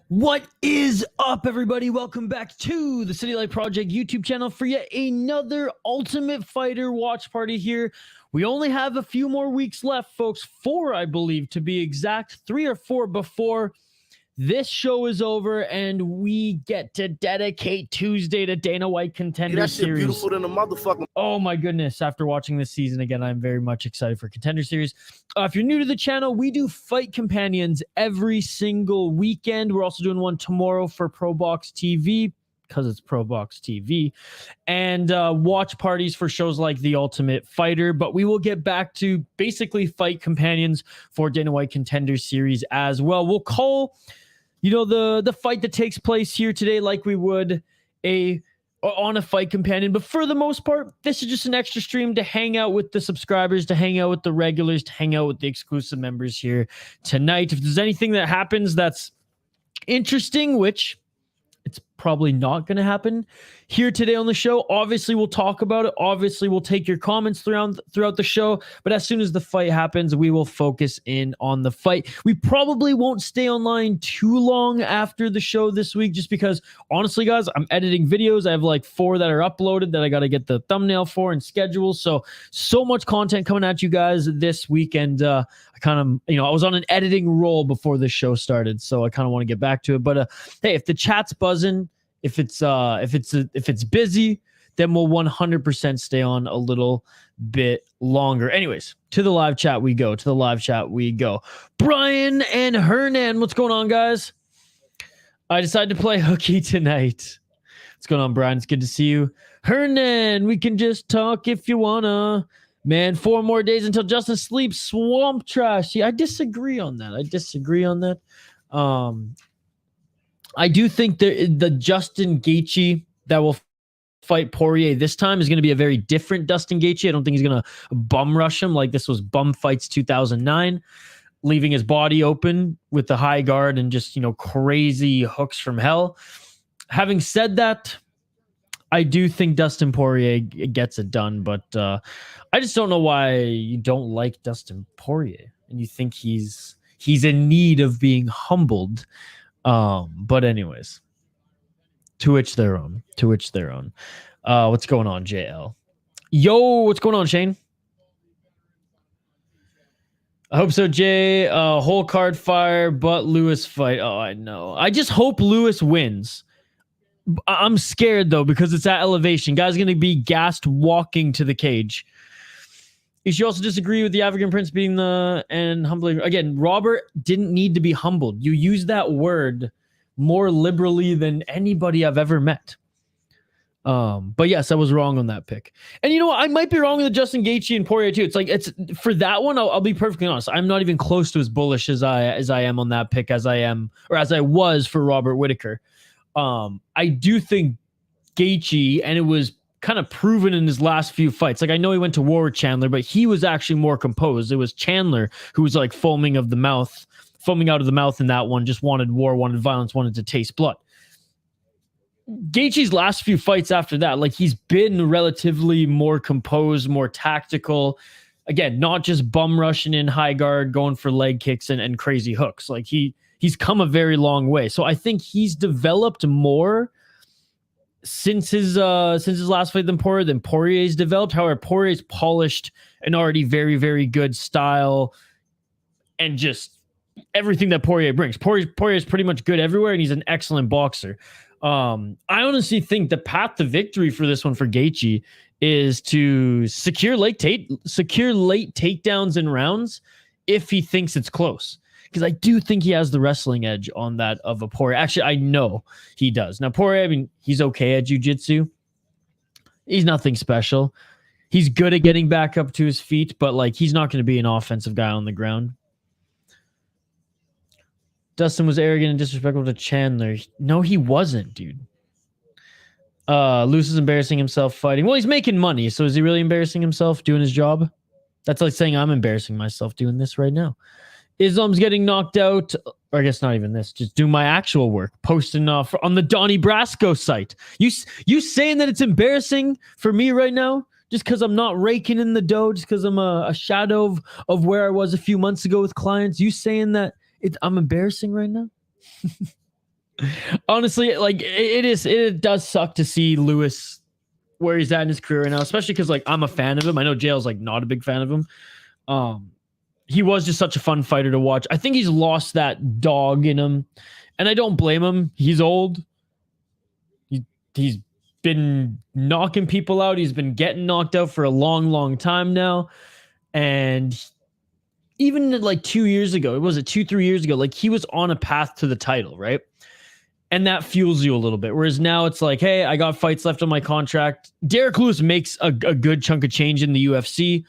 What is up, everybody? Welcome back to the City Light Project YouTube channel for yet another Ultimate Fighter watch party here. We only have a few more weeks left, folks. 4, I believe, to be exact. 3 or 4 before this show is over, and we get to dedicate Tuesday to Dana White Contender Series. Beautiful than a motherfucker. Oh my goodness. After watching this season again, I'm very much excited for Contender Series. If you're new to the channel, we do fight companions every single weekend. We're also doing one tomorrow for Pro Box TV, because it's Pro Box TV, and watch parties for shows like The Ultimate Fighter. But we will get back to basically fight companions for Dana White Contender Series as well. We'll call, you know, the fight that takes place here today like we would on a fight companion. But for the most part, this is just an extra stream to hang out with the subscribers, to hang out with the regulars, to hang out with the exclusive members here tonight. If there's anything that happens that's interesting, which it's probably not going to happen here today on the show, obviously we'll talk about it. Obviously we'll take your comments throughout the show, but as soon as the fight happens, we will focus in on the fight. We probably won't stay online too long after the show this week, just because honestly, guys, I'm editing videos. I have like 4 that are uploaded that I got to get the thumbnail for and schedule. So much content coming at you guys this weekend. I kind of, I was on an editing roll before the show started, so I kind of want to get back to it. But hey, if the chat's buzzing, if it's busy, then we'll 100% stay on a little bit longer. Anyways, to the live chat we go. Brian and Hernan, what's going on, guys? I decided to play hooky tonight. What's going on, Brian? It's good to see you. Hernan, we can just talk if you wanna. Man, 4 more days until Justin sleeps. Swamp trash. Yeah, I disagree on that. I do think the Justin Gaethje that will fight Poirier this time is going to be a very different Dustin Gaethje. I don't think he's going to bum rush him like this was Bum Fights 2009, leaving his body open with the high guard and just, crazy hooks from hell. Having said that, I do think Dustin Poirier gets it done, but I just don't know why you don't like Dustin Poirier and you think he's in need of being humbled. But anyways, to which their own. What's going on, JL? Yo, what's going on, Shane? I hope so, Jay. Whole card fire, but Lewis fight. Oh, I know. I just hope Lewis wins. I'm scared though, because it's at elevation. Guy's going to be gassed walking to the cage. You should also disagree with the African Prince being and humbling. Again, Robert didn't need to be humbled. You use that word more liberally than anybody I've ever met. But yes, I was wrong on that pick. And you know what? I might be wrong with the Justin Gaethje and Poirier too. It's for that one. I'll be perfectly honest. I'm not even close to as bullish as I am on that pick as I was for Robert Whittaker. I do think Gaethje, and it was kind of proven in his last few fights. Like, I know he went to war with Chandler, but he was actually more composed. It was Chandler who was like foaming out of the mouth in that one, just wanted war, wanted violence, wanted to taste blood. Gaethje's last few fights after that, like, he's been relatively more composed, more tactical. Again, not just bum rushing in high guard, going for leg kicks and crazy hooks. Like, he's come a very long way. So I think he's developed more since his last fight than Poirier's developed. However, Poirier's polished an already very, very good style and just everything that Poirier brings. Poirier is pretty much good everywhere, and he's an excellent boxer. I honestly think the path to victory for this one for Gaethje is to secure late takedowns in rounds if he thinks it's close. Because I do think he has the wrestling edge on that of a Poirier. Actually, I know he does. Now, Poirier, I mean, he's okay at jiu-jitsu. He's nothing special. He's good at getting back up to his feet, but like, he's not going to be an offensive guy on the ground. Dustin was arrogant and disrespectful to Chandler. No, he wasn't, dude. Luce is embarrassing himself fighting. Well, he's making money, so is he really embarrassing himself doing his job? That's like saying I'm embarrassing myself doing this right now. Islam's getting knocked out, or I guess not even this, just do my actual work, posting on the Donnie Brasco site. You saying that it's embarrassing for me right now, just because I'm not raking in the dough, just because I'm a shadow of where I was a few months ago with clients? You saying that I'm embarrassing right now? Honestly, like it does suck to see Lewis where he's at in his career right now, especially because like I'm a fan of him. I know JL's like not a big fan of him. He was just such a fun fighter to watch. I think he's lost that dog in him, and I don't blame him. He's old. He's been knocking people out. He's been getting knocked out for a long, long time now. And even like 2 years ago, was it 2-3 years ago? Like he was on a path to the title, right? And that fuels you a little bit. Whereas now it's like, hey, I got fights left on my contract. Derek Lewis makes a good chunk of change in the UFC.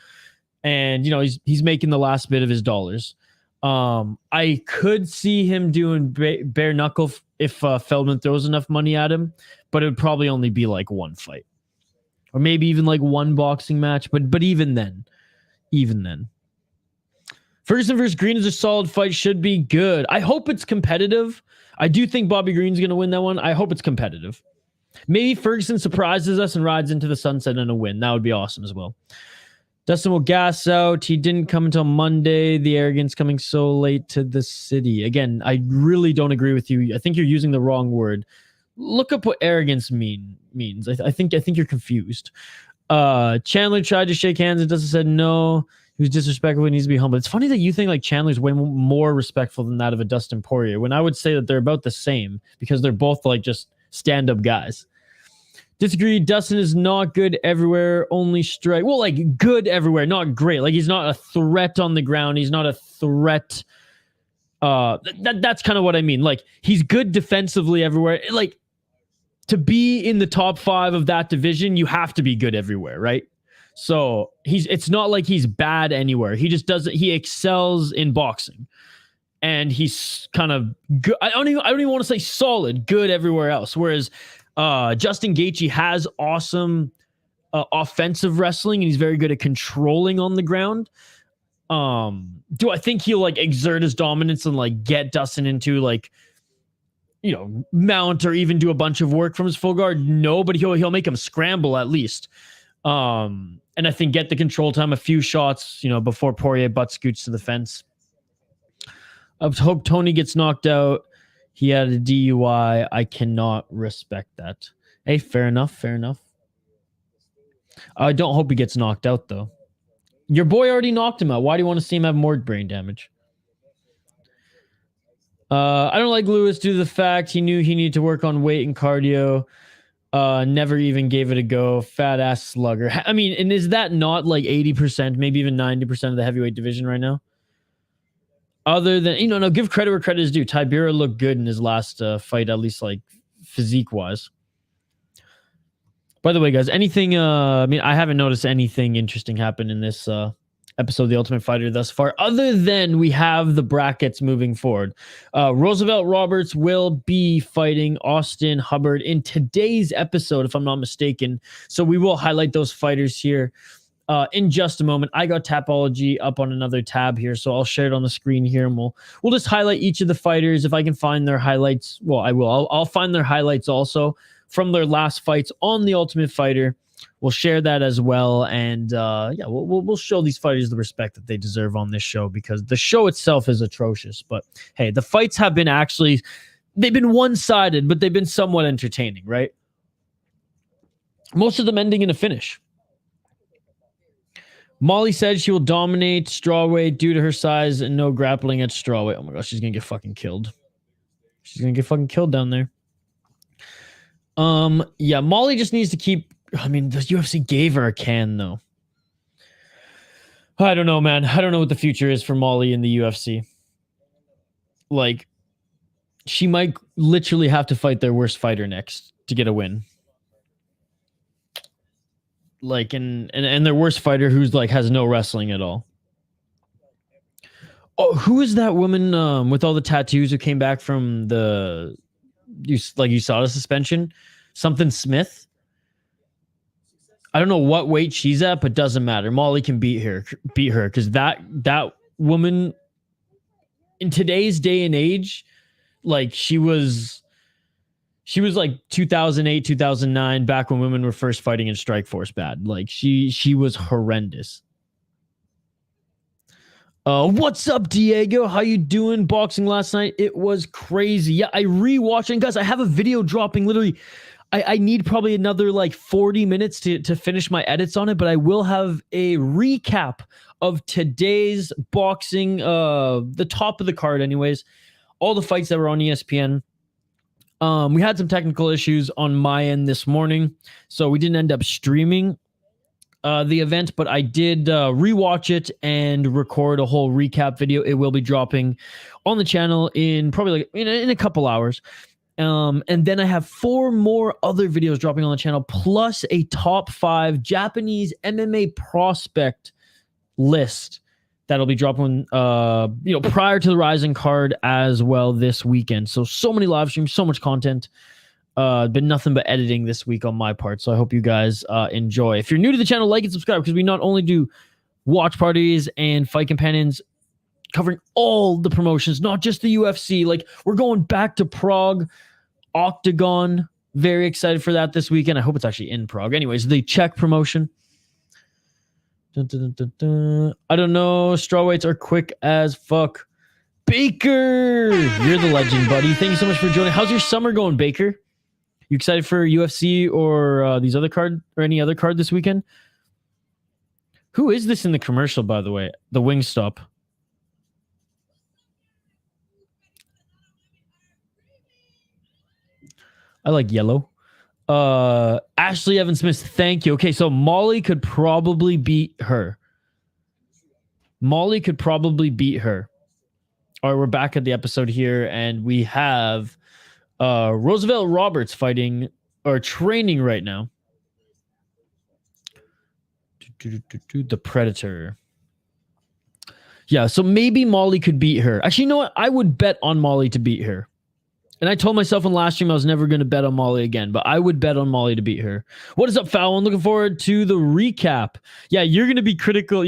And, you know, he's making the last bit of his dollars. I could see him doing bare knuckle if Feldman throws enough money at him, but it would probably only be like one fight. Or maybe even like one boxing match. But even then. Ferguson versus Green is a solid fight. Should be good. I hope it's competitive. I do think Bobby Green's going to win that one. I hope it's competitive. Maybe Ferguson surprises us and rides into the sunset in a win. That would be awesome as well. Dustin will gas out. He didn't come until Monday. The arrogance coming so late to the city. Again, I really don't agree with you. I think you're using the wrong word. Look up what arrogance means. I think you're confused. Chandler tried to shake hands and Dustin said no. He was disrespectful. He needs to be humble. It's funny that you think like Chandler's way more respectful than that of a Dustin Poirier, when I would say that they're about the same because they're both like just stand-up guys. Disagree. Dustin is not good everywhere. Only strike. Well, like good everywhere, not great. Like he's not a threat on the ground. He's not a threat. That's kind of what I mean. Like he's good defensively everywhere. Like to be in the top 5 of that division, you have to be good everywhere, right? So it's not like he's bad anywhere. He just doesn't. He excels in boxing, and he's kind of good. I don't even want to say solid, good everywhere else. Whereas Justin Gaethje has awesome offensive wrestling, and he's very good at controlling on the ground. Do I think he'll like exert his dominance and like get Dustin into like, you know, mount or even do a bunch of work from his full guard? No, but he'll make him scramble at least. And I think get the control time, a few shots, you know, before Poirier butt scoots to the fence. I hope Tony gets knocked out. He had a DUI. I cannot respect that. Hey, fair enough. I don't hope he gets knocked out, though. Your boy already knocked him out. Why do you want to see him have more brain damage? I don't like Lewis due to the fact he knew he needed to work on weight and cardio. Never even gave it a go. Fat ass slugger. I mean, and is that not like 80%, maybe even 90% of the heavyweight division right now? Other than, you know, no, give credit where credit is due. Tybura looked good in his last fight, at least like physique wise. By the way, guys, anything, I mean, I haven't noticed anything interesting happen in this episode of The Ultimate Fighter thus far, other than we have the brackets moving forward. Roosevelt Roberts will be fighting Austin Hubbard in today's episode, if I'm not mistaken. So we will highlight those fighters here in just a moment. I got Tapology up on another tab here, so I'll share it on the screen here, and we'll just highlight each of the fighters. If I can find their highlights, well, I will. I'll find their highlights also from their last fights on The Ultimate Fighter. We'll share that as well, and yeah, we'll show these fighters the respect that they deserve on this show, because the show itself is atrocious. But hey, the fights have been they've been one-sided, but they've been somewhat entertaining, right? Most of them ending in a finish. Molly said she will dominate strawweight due to her size and no grappling at strawweight. Oh my gosh, she's gonna get fucking killed. She's gonna get fucking killed down there. Yeah, Molly just needs to keep. I mean, the UFC gave her a can, though. I don't know, man. I don't know what the future is for Molly in the UFC. Like, she might literally have to fight their worst fighter next to get a win. Like, and their worst fighter who's like has no wrestling at all. Oh, who is that woman with all the tattoos who came back from the USADA suspension? Something Smith. I don't know what weight she's at, but doesn't matter. Molly can beat her because that woman in today's day and age, like she was like 2008, 2009, back when women were first fighting in Strikeforce bad. Like she was horrendous. What's up, Diego? How you doing? Boxing last night, it was crazy. Yeah, I rewatched, and guys, I have a video dropping literally. I need probably another like 40 minutes to finish my edits on it, but I will have a recap of today's boxing, the top of the card anyways, all the fights that were on ESPN. We had some technical issues on my end this morning, so we didn't end up streaming the event, but I did rewatch it and record a whole recap video. It will be dropping on the channel in probably like in a couple hours. And then I have 4 more other videos dropping on the channel, plus a top 5 Japanese MMA prospect list that'll be dropping, prior to the Rising card as well this weekend. So many live streams, so much content. Been nothing but editing this week on my part. So I hope you guys enjoy. If you're new to the channel, like and subscribe, because we not only do watch parties and fight companions covering all the promotions, not just the UFC. Like, we're going back to Prague, Octagon. Very excited for that this weekend. I hope it's actually in Prague. Anyways, the Czech promotion. Dun, dun, dun, dun, dun. I don't know. Strawweights are quick as fuck. Baker, you're the legend, buddy. Thank you so much for joining. How's your summer going, Baker? You excited for UFC or these other card or any other card this weekend? Who is this in the commercial, by the way? The Wingstop. I like yellow. Ashley Evans Smith, thank you. Okay, so Molly could probably beat her. All right, we're back at the episode here, and we have Roosevelt Roberts fighting or training right now. The Predator. Yeah, so maybe Molly could beat her. Actually, you know what? I would bet on Molly to beat her. And I told myself in last stream I was never going to bet on Molly again, but I would bet on Molly to beat her. What is up, Fallon? Looking forward to the recap. Yeah, you're going to be critical.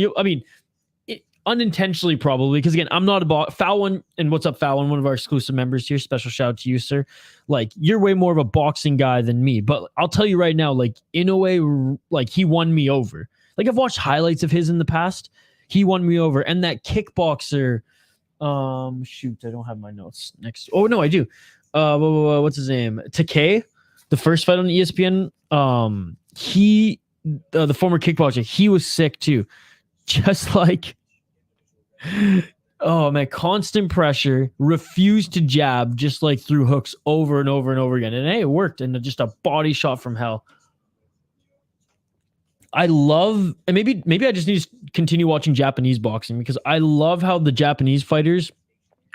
Unintentionally probably, because again, I'm not a Fallon, and what's up, Fallon? One of our exclusive members here. Special shout out to you, sir. Like, you're way more of a boxing guy than me, but I'll tell you right now, like, in a way, like, he won me over. Like, I've watched highlights of his in the past. He won me over. And that kickboxer, shoot, I don't have my notes next. Oh no, I do. What's his name? Takei, the first fight on ESPN. The former kickboxer, he was sick too. Just like, oh man, constant pressure, refused to jab, just like threw hooks over and over and over again. And hey, it worked. And just a body shot from hell. I love, and maybe I just need to continue watching Japanese boxing, because I love how the Japanese fighters,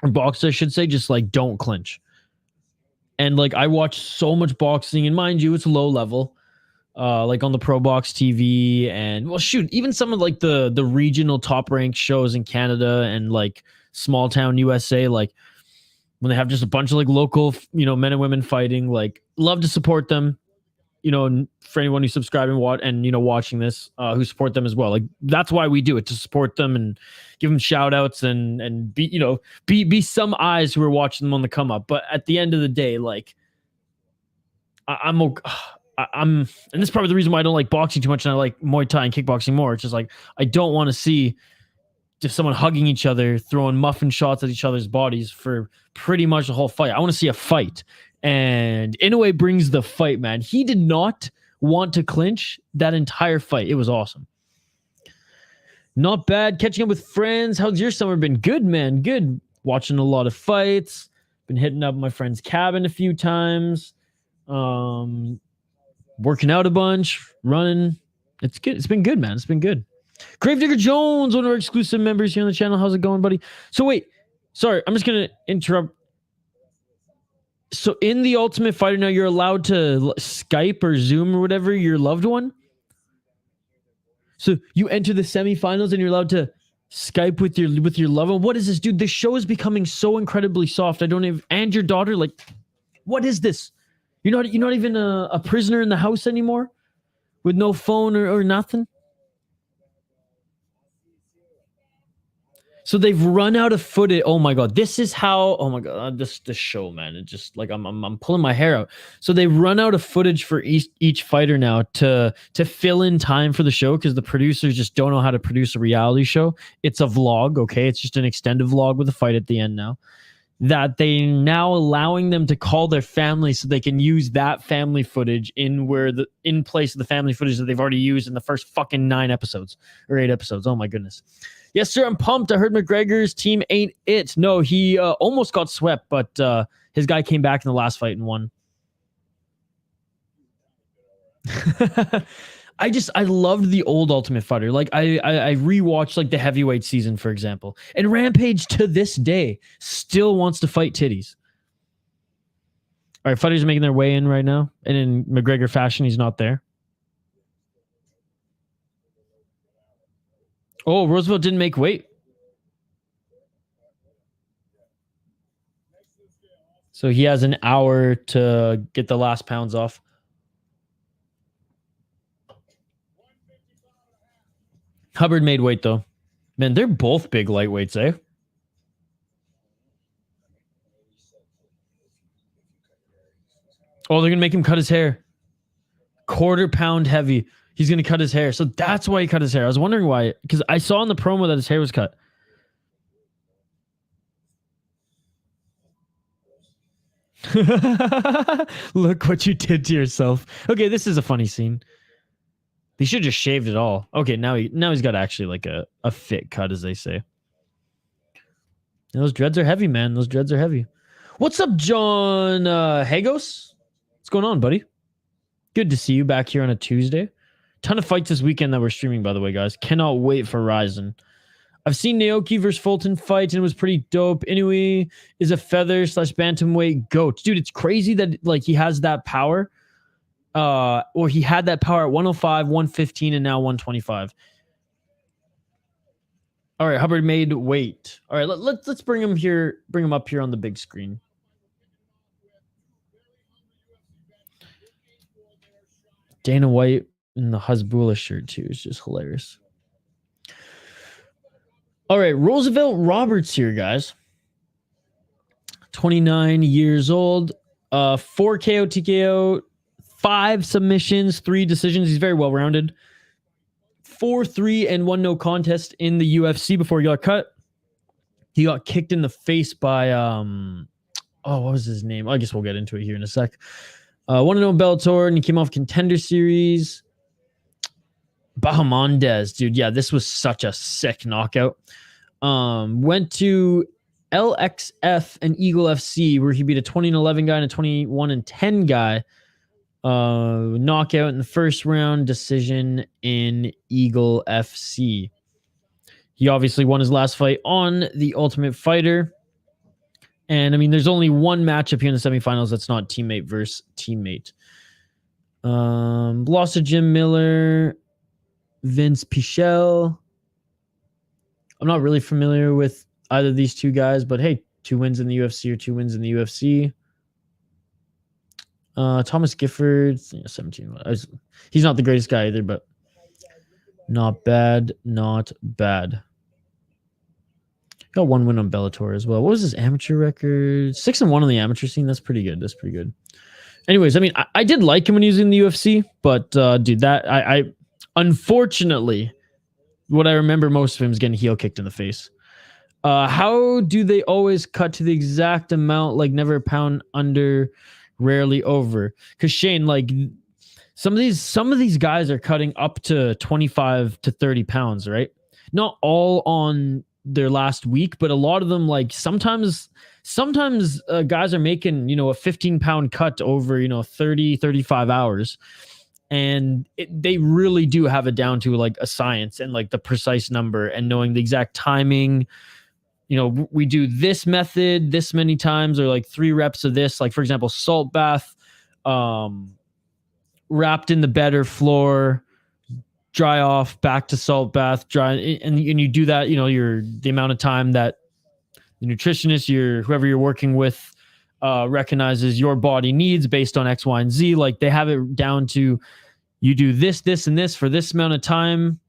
or boxers I should say, just like don't clinch. And like, I watch so much boxing, and mind you, it's low level, like on the Pro Box TV, and well, shoot, even some of like the regional top ranked shows in Canada and like small town USA, like when they have just a bunch of like local, men and women fighting, like love to support them. For anyone who's subscribing and watching this, who support them as well. Like, that's why we do it, to support them and give them shout outs and be some eyes who are watching them on the come up. But at the end of the day, like, I'm and this is probably the reason why I don't like boxing too much and I like Muay Thai and kickboxing more. It's just like, I don't want to see just someone hugging each other, throwing muffin shots at each other's bodies for pretty much the whole fight. I want to see a fight. And Inoue brings the fight, man. He did not want to clinch that entire fight. It was awesome. Not bad. Catching up with friends. How's your summer been? Good, man. Good. Watching a lot of fights. Been hitting up my friend's cabin a few times. Working out a bunch. Running. It's good. It's been good, man. It's been good. Gravedigger Jones, one of our exclusive members here on the channel. How's it going, buddy? So wait. Sorry, I'm just going to interrupt. So in the Ultimate Fighter now, you're allowed to Skype or Zoom or whatever your loved one. So you enter the semifinals and you're allowed to Skype with your loved one. What is this, dude? This show is becoming so incredibly soft. And your daughter, like, what is this? You're not even a prisoner in the house anymore, with no phone or nothing. So they've run out of footage. Oh my god, this is how. Oh my god, this show, man. It just like I'm pulling my hair out. So they run out of footage for each fighter now to fill in time for the show because the producers just don't know how to produce a reality show. It's a vlog, okay? It's just an extended vlog with a fight at the end now. That they now allowing them to call their family so they can use that family footage in place of the family footage that they've already used in the first fucking 9 episodes or 8 episodes. Oh my goodness. Yes, sir. I'm pumped. I heard McGregor's team ain't it. No, he almost got swept, but his guy came back in the last fight and won. I loved the old Ultimate Fighter. Like I rewatched like the heavyweight season, for example. And Rampage to this day still wants to fight titties. All right, fighters are making their way in right now. And in McGregor fashion, he's not there. Oh, Roosevelt didn't make weight. So he has an hour to get the last pounds off. Hubbard made weight, though. Man, they're both big lightweights, eh? Oh, they're going to make him cut his hair. 1/4 pound heavy. He's going to cut his hair. So that's why he cut his hair. I was wondering why. Because I saw in the promo that his hair was cut. Look what you did to yourself. Okay, this is a funny scene. He should have just shaved it all. Okay, now he's got actually like a fit cut, as they say. And those dreads are heavy, man. Those dreads are heavy. What's up, John Hagos? What's going on, buddy? Good to see you back here on a Tuesday. Ton of fights this weekend that we're streaming, by the way, guys. Cannot wait for Ryzen. I've seen Naoki versus Fulton fight, and it was pretty dope. Inoue is a feather / bantamweight goat. Dude, it's crazy that like he has that power. Or he had that power at 105, 115, and now 125. All right, Hubbard made weight. All right, let's bring him here. Bring him up here on the big screen. Dana White in the Hasbulla shirt too is just hilarious. All right, Roosevelt Roberts here, guys. 29 years old. 4 KO TKO, 5 submissions, 3 decisions. He's very well-rounded. 4-3 and 1 no contest in the UFC before he got cut. He got kicked in the face by what was his name? I guess we'll get into it here in a sec. 1-0 Bellator, and he came off Contender Series. Bahamondez, dude. Yeah, this was such a sick knockout. Went to LXF and Eagle FC, where he beat a 20-11 guy and a 21-10 guy. Knockout in the first round, decision in Eagle FC. He obviously won his last fight on the Ultimate Fighter. And I mean, there's only one matchup here in the semifinals that's not teammate versus teammate. Lost to Jim Miller, Vince Pichel. I'm not really familiar with either of these two guys, but hey, 2 wins in the UFC or 2 wins in the UFC. Thomas Gifford, 17. He's not the greatest guy either, but not bad. Not bad. Got 1 win on Bellator as well. What was his amateur record? 6-1 on the amateur scene. That's pretty good. That's pretty good. Anyways, I mean, I did like him when he was in the UFC, but dude, that I unfortunately, what I remember most of him is getting heel kicked in the face. How do they always cut to the exact amount? Like never a pound under, rarely over. Because Shane, like some of these guys are cutting up to 25 to 30 pounds, right? Not all on their last week, but a lot of them, like sometimes guys are making, a 15-pound cut over, 30, 35 hours. And they really do have it down to like a science and like the precise number and knowing the exact timing. We do this method this many times, or like 3 reps of this, like for example, salt bath, wrapped in the bed or floor, dry off, back to salt bath, dry. And you do that, the amount of time that the nutritionist, whoever you're working with, recognizes your body needs based on X, Y, and Z. Like they have it down to, you do this, and this for this amount of time,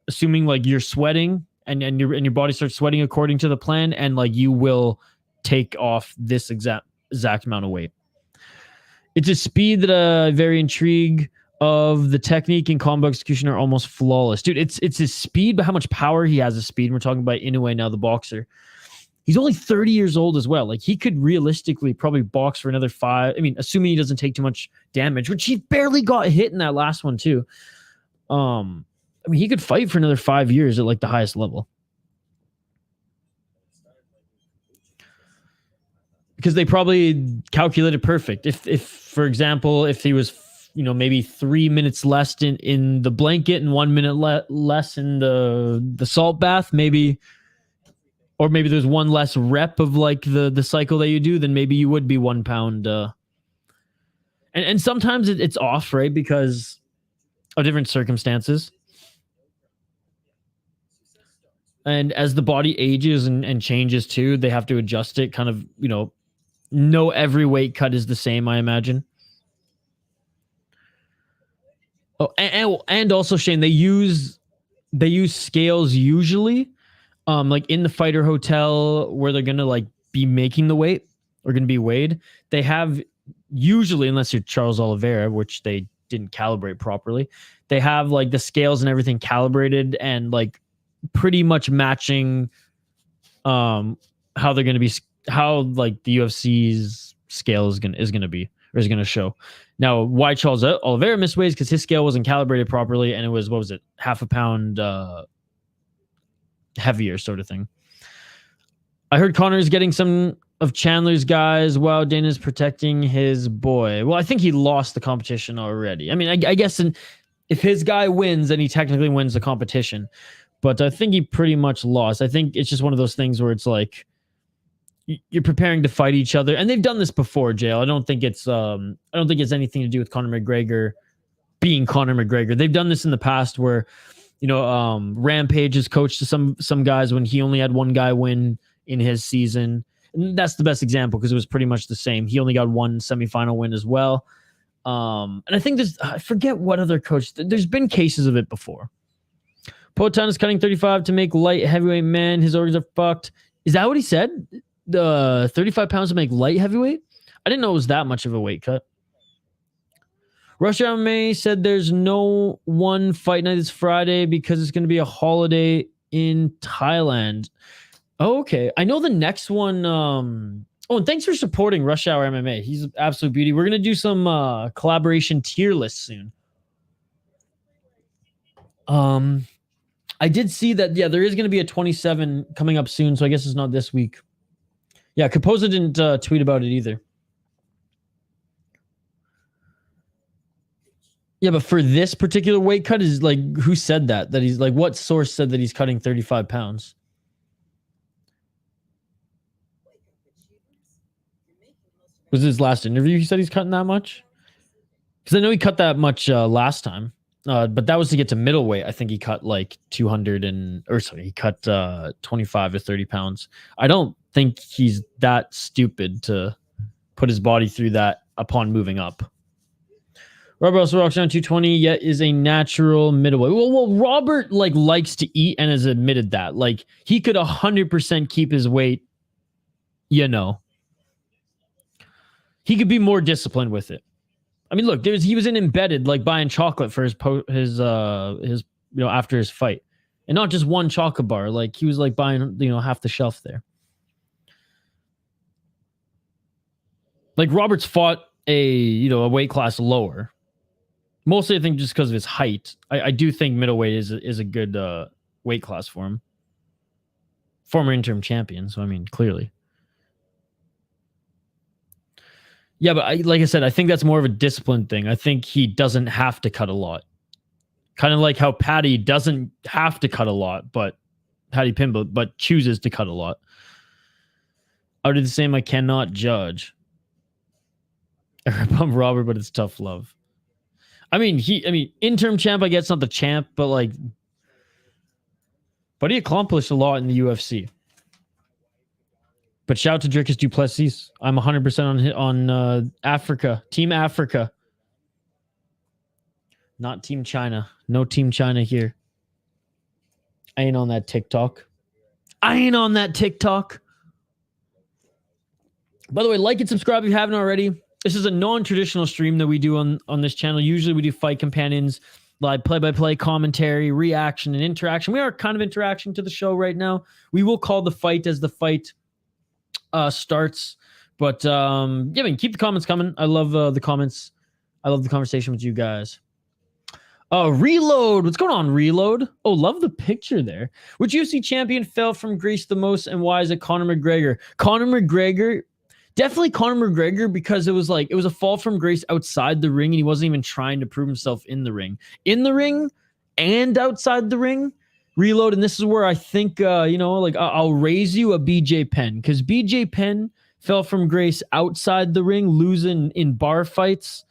assuming like you're sweating and your body starts sweating according to the plan, and like you will take off this exact amount of weight. It's a speed that very intrigued of. The technique and combo execution are almost flawless. Dude, it's his speed, but how much power he has. His speed. And we're talking about Inoue now, the boxer. He's only 30 years old as well. Like, he could realistically probably box for another 5. I mean, assuming he doesn't take too much damage, which he barely got hit in that last one too. I mean, he could fight for another 5 years at like the highest level. Because they probably calculated perfect. If for example, if he was, maybe 3 minutes less in the blanket and 1 minute less in the salt bath, maybe, or maybe there's one less rep of like the cycle that you do, then maybe you would be 1 pound. And sometimes it's off, right? Because of different circumstances. And as the body ages and changes too, they have to adjust it kind of, no every weight cut is the same, I imagine. Oh, and also, Shane, they use scales usually, like in the fighter hotel where they're gonna like be making the weight or gonna be weighed. They have usually, unless you're Charles Oliveira, which they didn't calibrate properly, they have like the scales and everything calibrated and like pretty much matching how they're gonna be, how like the UFC's scale is gonna be or is gonna show. Now, why Charles Oliveira missed weights? Because his scale wasn't calibrated properly, and it was, what was it, half a pound heavier, sort of thing. I heard Connor's getting some of Chandler's guys while Dana's protecting his boy. Well, I think he lost the competition already. I mean, I guess if his guy wins, then he technically wins the competition. But I think he pretty much lost. I think it's just one of those things where it's like, you're preparing to fight each other, and they've done this before, JL. I don't think it's anything to do with Conor McGregor being Conor McGregor. They've done this in the past where, Rampage has coached to some guys when he only had one guy win in his season. And that's the best example because it was pretty much the same. He only got one semifinal win as well. And I think I forget what other coach. There's been cases of it before. Poatan is cutting 35 to make light heavyweight man. His organs are fucked. Is that what he said? The 35 pounds to make light heavyweight? I didn't know it was that much of a weight cut. Russia MMA said there's no one fight night this Friday because it's going to be a holiday in Thailand. Oh, okay. I know the next one. And thanks for supporting Rush Hour MMA. He's an absolute beauty. We're going to do some collaboration tier lists soon. I did see that, yeah, there is going to be a 27 coming up soon, so I guess it's not this week. Yeah, Kaposa didn't tweet about it either. Yeah, but for this particular weight cut, is like, who said that? That he's like, what source said that he's cutting 35 pounds? Was his last interview he said he's cutting that much? Because I know he cut that much last time. But that was to get to middleweight. I think he cut like 25 to 30 pounds. I don't think he's that stupid to put his body through that upon moving up. Robert also rocks down 220, yet is a natural middleweight. Well, Robert likes to eat and has admitted that. Like, he could 100% keep his weight, He could be more disciplined with it. I mean, look, he was in embedded, like buying chocolate for his after his fight, and not just one chocolate bar. Like, he was like buying half the shelf there. Like, Roberts fought a weight class lower, mostly I think just because of his height. I do think middleweight is a good weight class for him. Former interim champion, so I mean, clearly. Yeah, but like I said, I think that's more of a discipline thing. I think he doesn't have to cut a lot. Kind of like how Patty doesn't have to cut a lot, but Patty Pimble, but chooses to cut a lot. I would do the same. I cannot judge. I bump Robert, but it's tough love. I mean, interim champ, I guess not the champ, but he accomplished a lot in the UFC. But shout out to Dricus Duplessis. I'm 100% on Africa. Team Africa. Not Team China. No Team China here. I ain't on that TikTok. I ain't on that TikTok. By the way, like and subscribe if you haven't already. This is a non-traditional stream that we do on this channel. Usually we do fight companions, live play-by-play commentary, reaction, and interaction. We are kind of interaction to the show right now. We will call the fight as the fight starts. But yeah, I mean, keep the comments coming. I love the comments. I love the conversation with you guys. Reload. What's going on, Reload? Oh, love the picture there. Which UFC champion fell from grace the most, and why is it Conor McGregor? Conor McGregor, definitely Conor McGregor, because it was a fall from grace outside the ring, and he wasn't even trying to prove himself in the ring. In the ring and outside the ring, Reload. And this is where I think, I'll raise you a BJ Penn, because BJ Penn fell from grace outside the ring, losing in bar fights.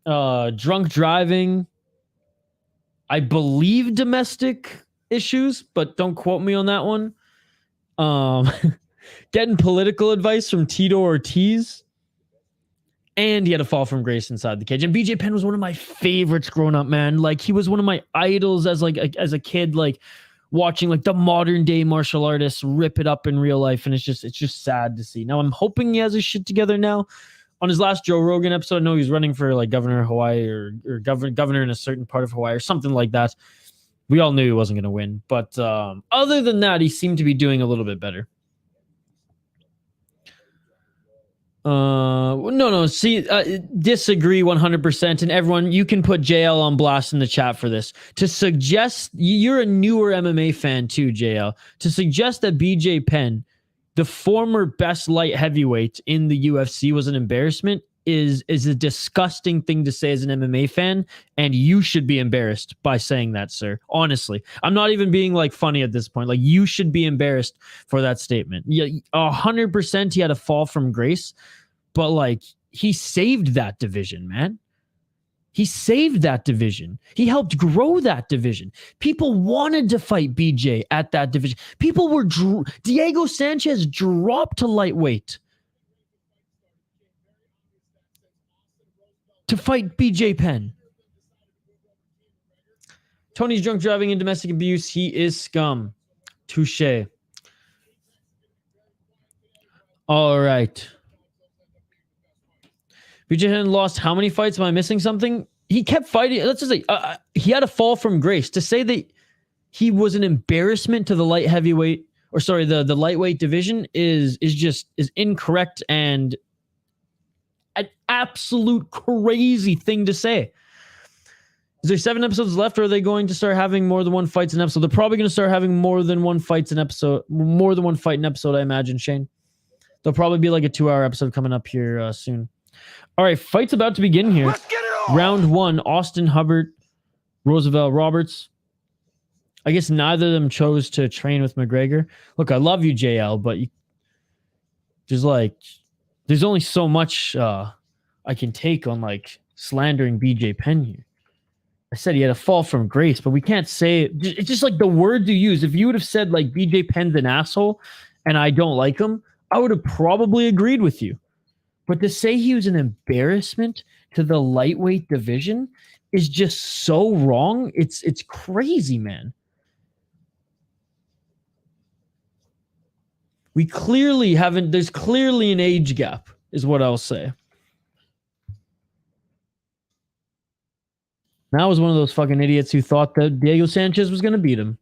Drunk driving, I believe domestic issues, but don't quote me on that one. Getting political advice from Tito Ortiz, and he had a fall from grace inside the cage. And BJ Penn was one of my favorites growing up, man. Like, he was one of my idols as a kid, like watching like the modern day martial artists rip it up in real life, and it's just sad to see. Now I'm hoping he has his shit together now. On his last Joe Rogan episode, I know he's running for like governor of Hawaii or governor in a certain part of Hawaii or something like that. We all knew he wasn't going to win. But other than that, he seemed to be doing a little bit better. Disagree 100%. And everyone, you can put JL on blast in the chat for this. To suggest, you're a newer MMA fan too, JL. To suggest that BJ Penn, the former best light heavyweight in the UFC, was an embarrassment is a disgusting thing to say as an MMA fan, and you should be embarrassed by saying that, sir. Honestly, I'm not even being like funny at this point. Like, you should be embarrassed for that statement. Yeah, 100% he had a fall from grace, but like, he saved that division, man. He saved that division. He helped grow that division. People wanted to fight BJ at that division. People were... Diego Sanchez dropped to lightweight to fight BJ Penn. Tony's drunk driving and domestic abuse. He is scum. Touche. All right. BJ Penn lost how many fights? Am I missing something? He kept fighting. Let's just say he had a fall from grace. To say that he was an embarrassment to the light heavyweight, or sorry, the lightweight division is incorrect and an absolute crazy thing to say. Is there 7 episodes left, or are they going to start having more than one fights an episode? They're probably going to start having more than one fight an episode, I imagine, Shane. There'll probably be like a 2-hour episode coming up here soon. All right, fight's about to begin here. Let's get it on. Round 1, Austin Hubbard, Roosevelt Roberts. I guess neither of them chose to train with McGregor. Look, I love you, JL, but there's only so much I can take on like slandering BJ Penn here. I said he had a fall from grace, but we can't say it. It's just like the words you use. If you would have said like BJ Penn's an asshole and I don't like him, I would have probably agreed with you. But to say he was an embarrassment to the lightweight division is just so wrong. It's crazy, man. There's clearly an age gap, is what I'll say. And I was one of those fucking idiots who thought that Diego Sanchez was going to beat him.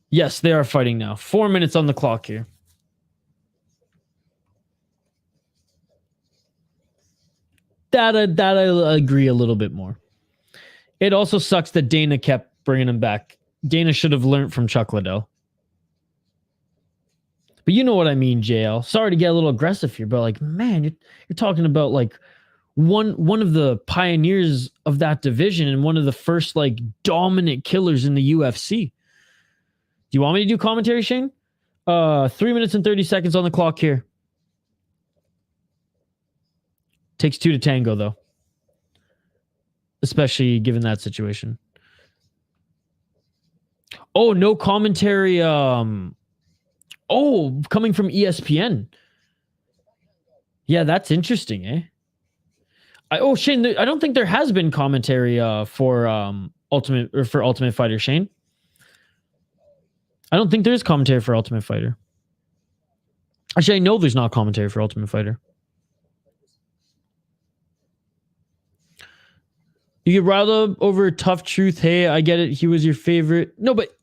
Yes, they are fighting now. 4 minutes on the clock here. That I agree a little bit more. It also sucks that Dana kept bringing him back. Dana should have learned from Chuck Liddell. But you know what I mean, JL. Sorry to get a little aggressive here, but like, man, you're talking about like one of the pioneers of that division and one of the first like dominant killers in the UFC. Do you want me to do commentary, Shane? 3 minutes and 30 seconds on the clock here. Takes 2 to tango, though. Especially given that situation. Oh, no commentary. Coming from ESPN. Yeah, that's interesting, eh? Oh, Shane, I don't think there has been commentary for Ultimate Fighter, Shane. I don't think there is commentary for Ultimate Fighter. Actually, I know there's not commentary for Ultimate Fighter. You get riled up over Tough Truth. Hey, I get it. He was your favorite. No, but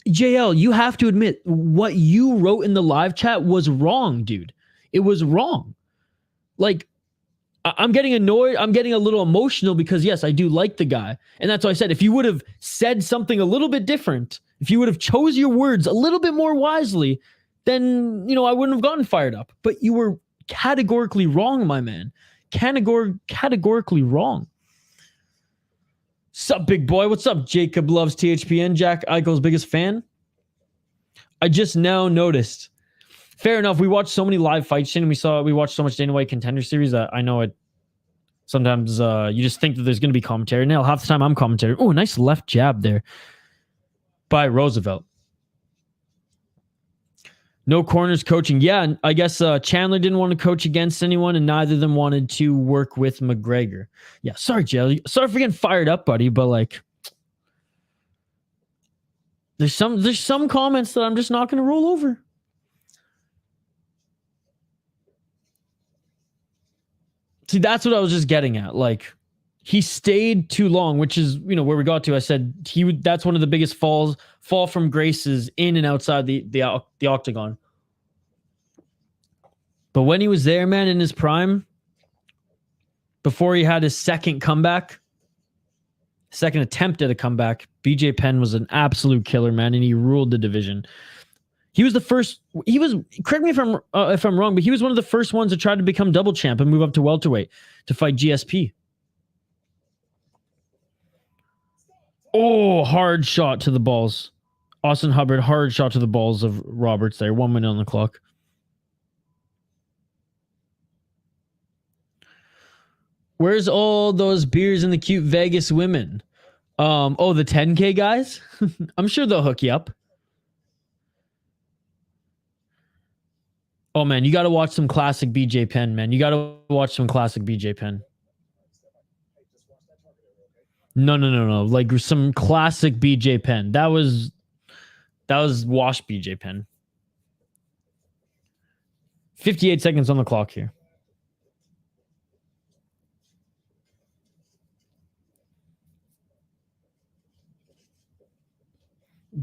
JL, you have to admit what you wrote in the live chat was wrong, dude. It was wrong. Like, I'm getting annoyed. I'm getting a little emotional because, yes, I do like the guy. And that's why I said, if you would have said something a little bit different, if you would have chose your words a little bit more wisely, then, I wouldn't have gotten fired up. But you were categorically wrong, my man. Categorically wrong. Sup, big boy? What's up? Jacob loves THPN. Jack Eichel's biggest fan. I just now noticed. Fair enough. We watched so many live fights, and we watched so much Dana White Contender Series that I know it. Sometimes you just think that there's going to be commentary. Now, half the time I'm commentary. Oh, nice left jab there by Roosevelt. No corners coaching. Yeah, I guess Chandler didn't want to coach against anyone, and neither of them wanted to work with McGregor. Yeah, sorry, Jay. Sorry for getting fired up, buddy, but like, there's some comments that I'm just not going to roll over. See, that's what I was just getting at. Like, he stayed too long, which is, where we got to. I said that's one of the biggest fall from graces in and outside the octagon. But when he was there, man, in his prime, before he had his second attempt at a comeback, BJ Penn was an absolute killer, man, and he ruled the division. He was the first. Correct me if I'm wrong, but he was one of the first ones to try to become double champ and move up to welterweight to fight GSP. Oh, hard shot to the balls. Austin Hubbard, hard shot to the balls of Roberts there. 1 minute on the clock. Where's all those beers and the cute Vegas women? The 10K guys? I'm sure they'll hook you up. Oh, man, you got to watch some classic BJ Penn, man. You got to watch some classic BJ Penn. No. Like some classic BJ Penn. That was wash BJ Penn. 58 seconds on the clock here.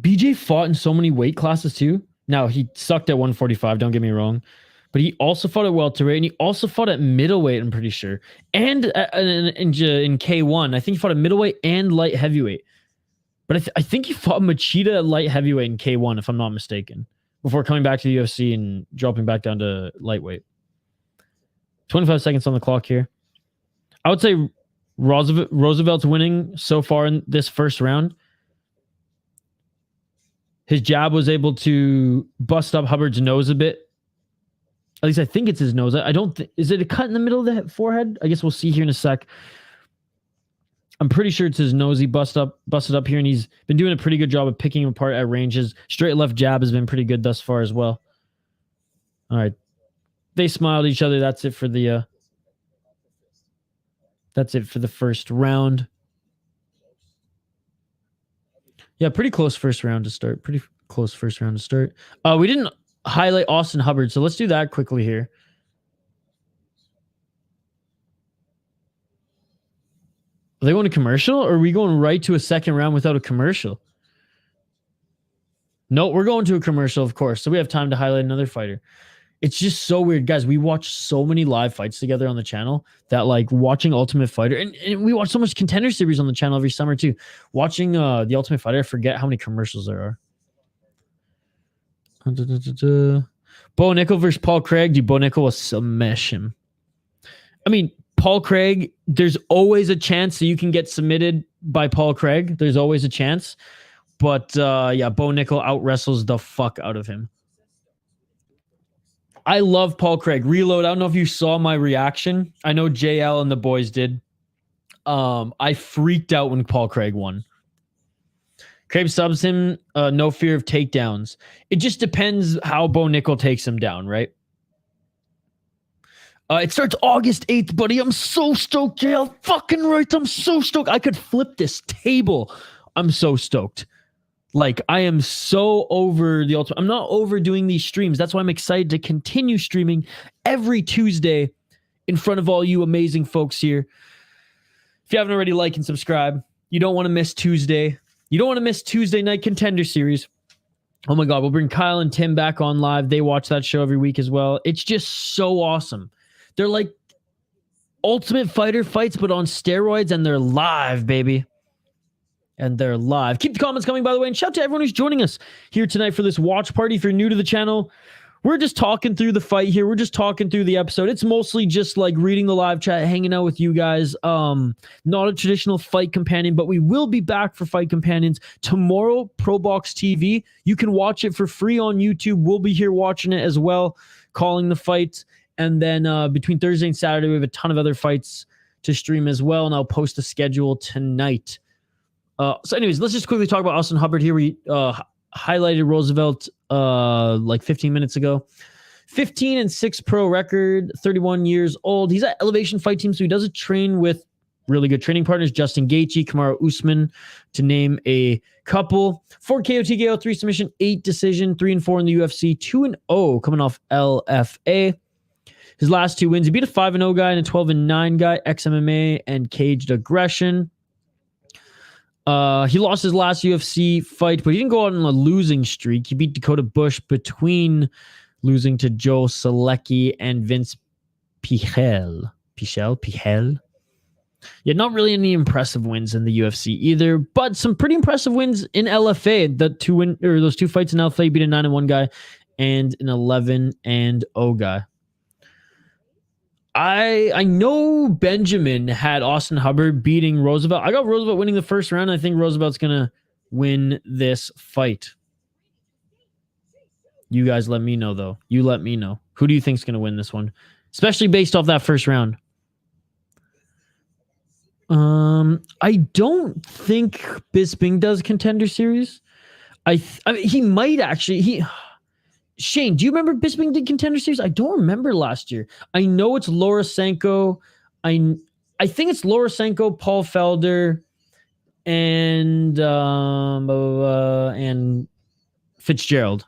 BJ fought in so many weight classes too. Now, he sucked at 145, don't get me wrong. But he also fought at welterweight, and he also fought at middleweight, I'm pretty sure. And in K1, I think he fought at middleweight and light heavyweight. But I think he fought Machida at light heavyweight in K1, if I'm not mistaken, before coming back to the UFC and dropping back down to lightweight. 25 seconds on the clock here. I would say Roosevelt's winning so far in this first round. His jab was able to bust up Hubbard's nose a bit. At least I think it's his nose. I don't think... Is it a cut in the middle of the forehead? I guess we'll see here in a sec. I'm pretty sure it's his nose he busted up here, and he's been doing a pretty good job of picking him apart at ranges. Straight left jab has been pretty good thus far as well. All right. They smiled at each other. That's it for the first round. Yeah, pretty close first round to start. We didn't highlight Austin Hubbard, so let's do that quickly here. Are they going to commercial, or are we going right to a second round without a commercial? No, we're going to a commercial, of course, so we have time to highlight another fighter. It's just so weird, guys. We watch so many live fights together on the channel that, like, watching Ultimate Fighter, and we watch so much Contender Series on the channel every summer too. Watching the Ultimate Fighter, I forget how many commercials there are. Bo Nickel versus Paul Craig. Dude, Bo Nickel will smash him. I mean, Paul Craig, there's always a chance that you can get submitted by Paul Craig. There's always a chance. But, yeah, Bo Nickel out-wrestles the fuck out of him. I love Paul Craig. Reload, I don't know if you saw my reaction. I know JL and the boys did. I freaked out when Paul Craig won. Craig subs him, no fear of takedowns. It just depends how Bo Nickel takes him down, right? It starts August 8th, buddy. I'm so stoked. Yeah, fucking right. I'm so stoked. I could flip this table. I'm so stoked. Like, I am so over the ultimate. I'm not overdoing these streams. That's why I'm excited to continue streaming every Tuesday in front of all you amazing folks here. If you haven't already, like and subscribe. You don't want to miss Tuesday. You don't want to miss Tuesday Night Contender Series. Oh my God, we'll bring Kyle and Tim back on live. They watch that show every week as well. It's just so awesome. They're like Ultimate Fighter fights, but on steroids, and they're live, baby. And they're live. Keep the comments coming, by the way, and shout out to everyone who's joining us here tonight for this watch party. If you're new to the channel, we're just talking through the fight here. We're just talking through the episode. It's mostly just like reading the live chat, hanging out with you guys. Not a traditional fight companion, but we will be back for fight companions tomorrow. ProBox TV. You can watch it for free on YouTube. We'll be here watching it as well, calling the fights. And then between Thursday and Saturday, we have a ton of other fights to stream as well. And I'll post a schedule tonight. So anyways, let's just quickly talk about Austin Hubbard here. We highlighted Roosevelt like 15 minutes ago. 15-6 pro record, 31 years old. He's at Elevation Fight Team, so he doesn't train with really good training partners. Justin Gaethje, Kamaru Usman, to name a couple. 4 KO, TKO, 3 submission, 8 decision, 3-4 in the UFC, 2-0 coming off LFA. His last 2 wins, he beat a 5-0 guy and a 12-9 guy, ex-MMA and Caged Aggression. He lost his last UFC fight, but he didn't go out on a losing streak. He beat Dakota Bush between losing to Joe Selecki and Vince Pichel. Yeah, not really any impressive wins in the UFC either, but some pretty impressive wins in LFA. Those 2 fights in LFA, he beat a 9-1 guy and an 11-0 guy. I know Benjamin had Austin Hubbard beating Roosevelt. I got Roosevelt winning the first round. I think Roosevelt's going to win this fight. You guys let me know, though. You let me know. Who do you think's going to win this one? Especially based off that first round. I don't think Bisping does Contender Series. I mean, he might actually. Shane, do you remember Bisping did Contender Series? I don't remember last year. I know it's Lorosenko. I think it's Lorosenko, Paul Felder, and Fitzgerald.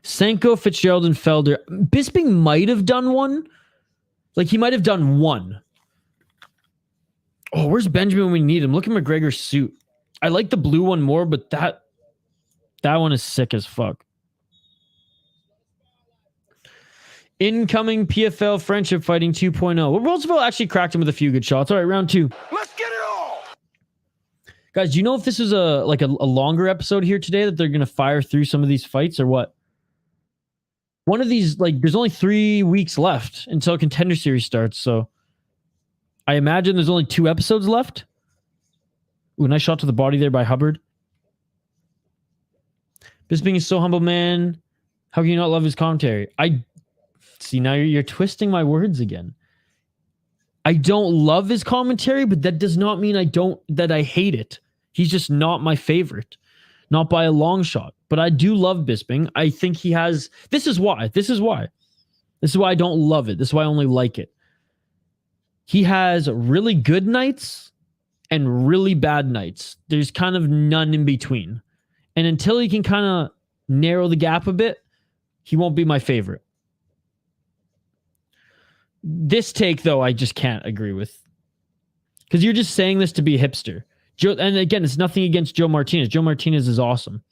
Senko, Fitzgerald, and Felder. Bisping might have done one. Like, he might have done one. Oh, where's Benjamin when we need him? Look at McGregor's suit. I like the blue one more, but that one is sick as fuck. Incoming PFL Friendship Fighting 2.0. Well, Roosevelt actually cracked him with a few good shots. All right, round 2. Let's get it all! Guys, do you know if this is a longer episode here today that they're going to fire through some of these fights or what? One of these, like, there's only 3 weeks left until Contender Series starts, so I imagine there's only 2 episodes left. Ooh, nice shot to the body there by Hubbard. Bisping is so humble, man. How can you not love his commentary? See, now you're twisting my words again. I don't love his commentary, but that does not mean that I hate it. He's just not my favorite. Not by a long shot. But I do love Bisping. I think he has... This is why I don't love it. This is why I only like it. He has really good nights and really bad nights. There's kind of none in between. And until he can kind of narrow the gap a bit, he won't be my favorite. This take, though, I just can't agree with. Because you're just saying this to be a hipster. And again, it's nothing against Joe Martinez. Joe Martinez is awesome.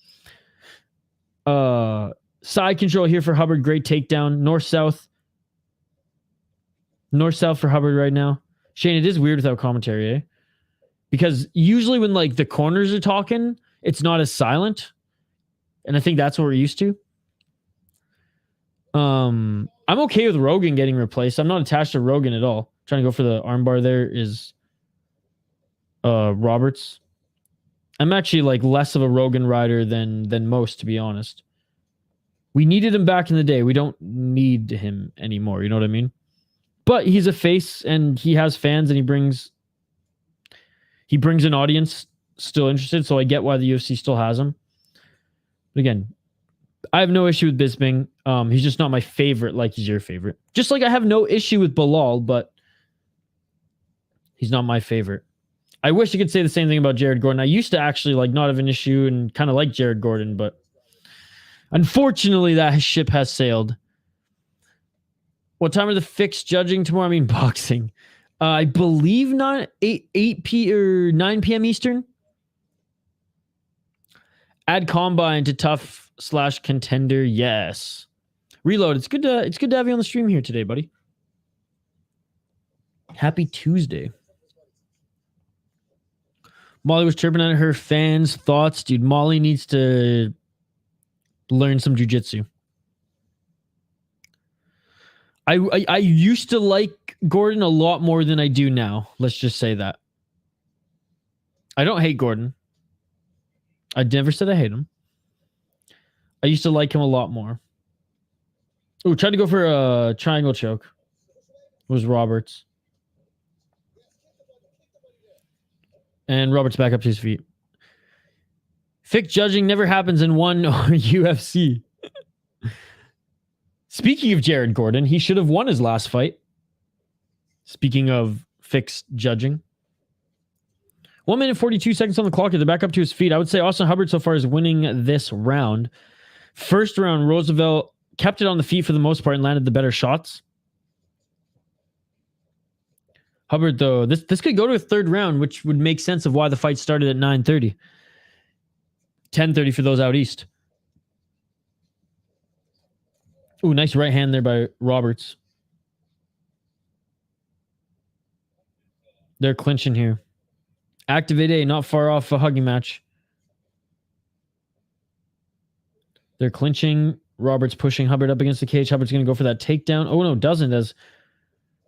Side control here for Hubbard. Great takedown. North-south. North-south for Hubbard right now. Shane, it is weird without commentary, eh? Because usually when, like, the corners are talking, it's not as silent. And I think that's what we're used to. I'm okay with Rogan getting replaced. I'm not attached to Rogan at all. Trying to go for the armbar there is Roberts. I'm actually like less of a Rogan rider than most, to be honest. We needed him back in the day. We don't need him anymore. You know what I mean? But he's a face and he has fans and he brings an audience still interested. So I get why the UFC still has him. But again, I have no issue with Bisping. He's just not my favorite like he's your favorite. Just like I have no issue with Bilal, but he's not my favorite. I wish I could say the same thing about Jared Gordon. I used to actually like not have an issue and kind of like Jared Gordon, but unfortunately that ship has sailed. What time are the fixed judging tomorrow? I mean boxing. I believe not 8 p.m. Eastern. Add Combine to TUF/contender. Yes. Reload. It's good to have you on the stream here today, buddy. Happy Tuesday. Molly was chirping at her fans' thoughts. Dude, Molly needs to learn some jiu-jitsu. I used to like Gordon a lot more than I do now. Let's just say that. I don't hate Gordon. I never said I hate him. I used to like him a lot more. Oh, tried to go for a triangle choke. It was Roberts. And Roberts back up to his feet. Fick judging never happens in one UFC. Speaking of Jared Gordon, he should have won his last fight. Speaking of fixed judging. 1 minute 42 seconds on the clock. They're back up to his feet. I would say Austin Hubbard so far is winning this round. First round, Roosevelt kept it on the feet for the most part and landed the better shots. Hubbard, though, this could go to a third round, which would make sense of why the fight started at 9:30. 10:30 for those out east. Ooh, nice right hand there by Roberts. They're clinching here. Activate A, not far off a hugging match. They're clinching. Roberts pushing Hubbard up against the cage. Hubbard's going to go for that takedown. Oh, no, doesn't, as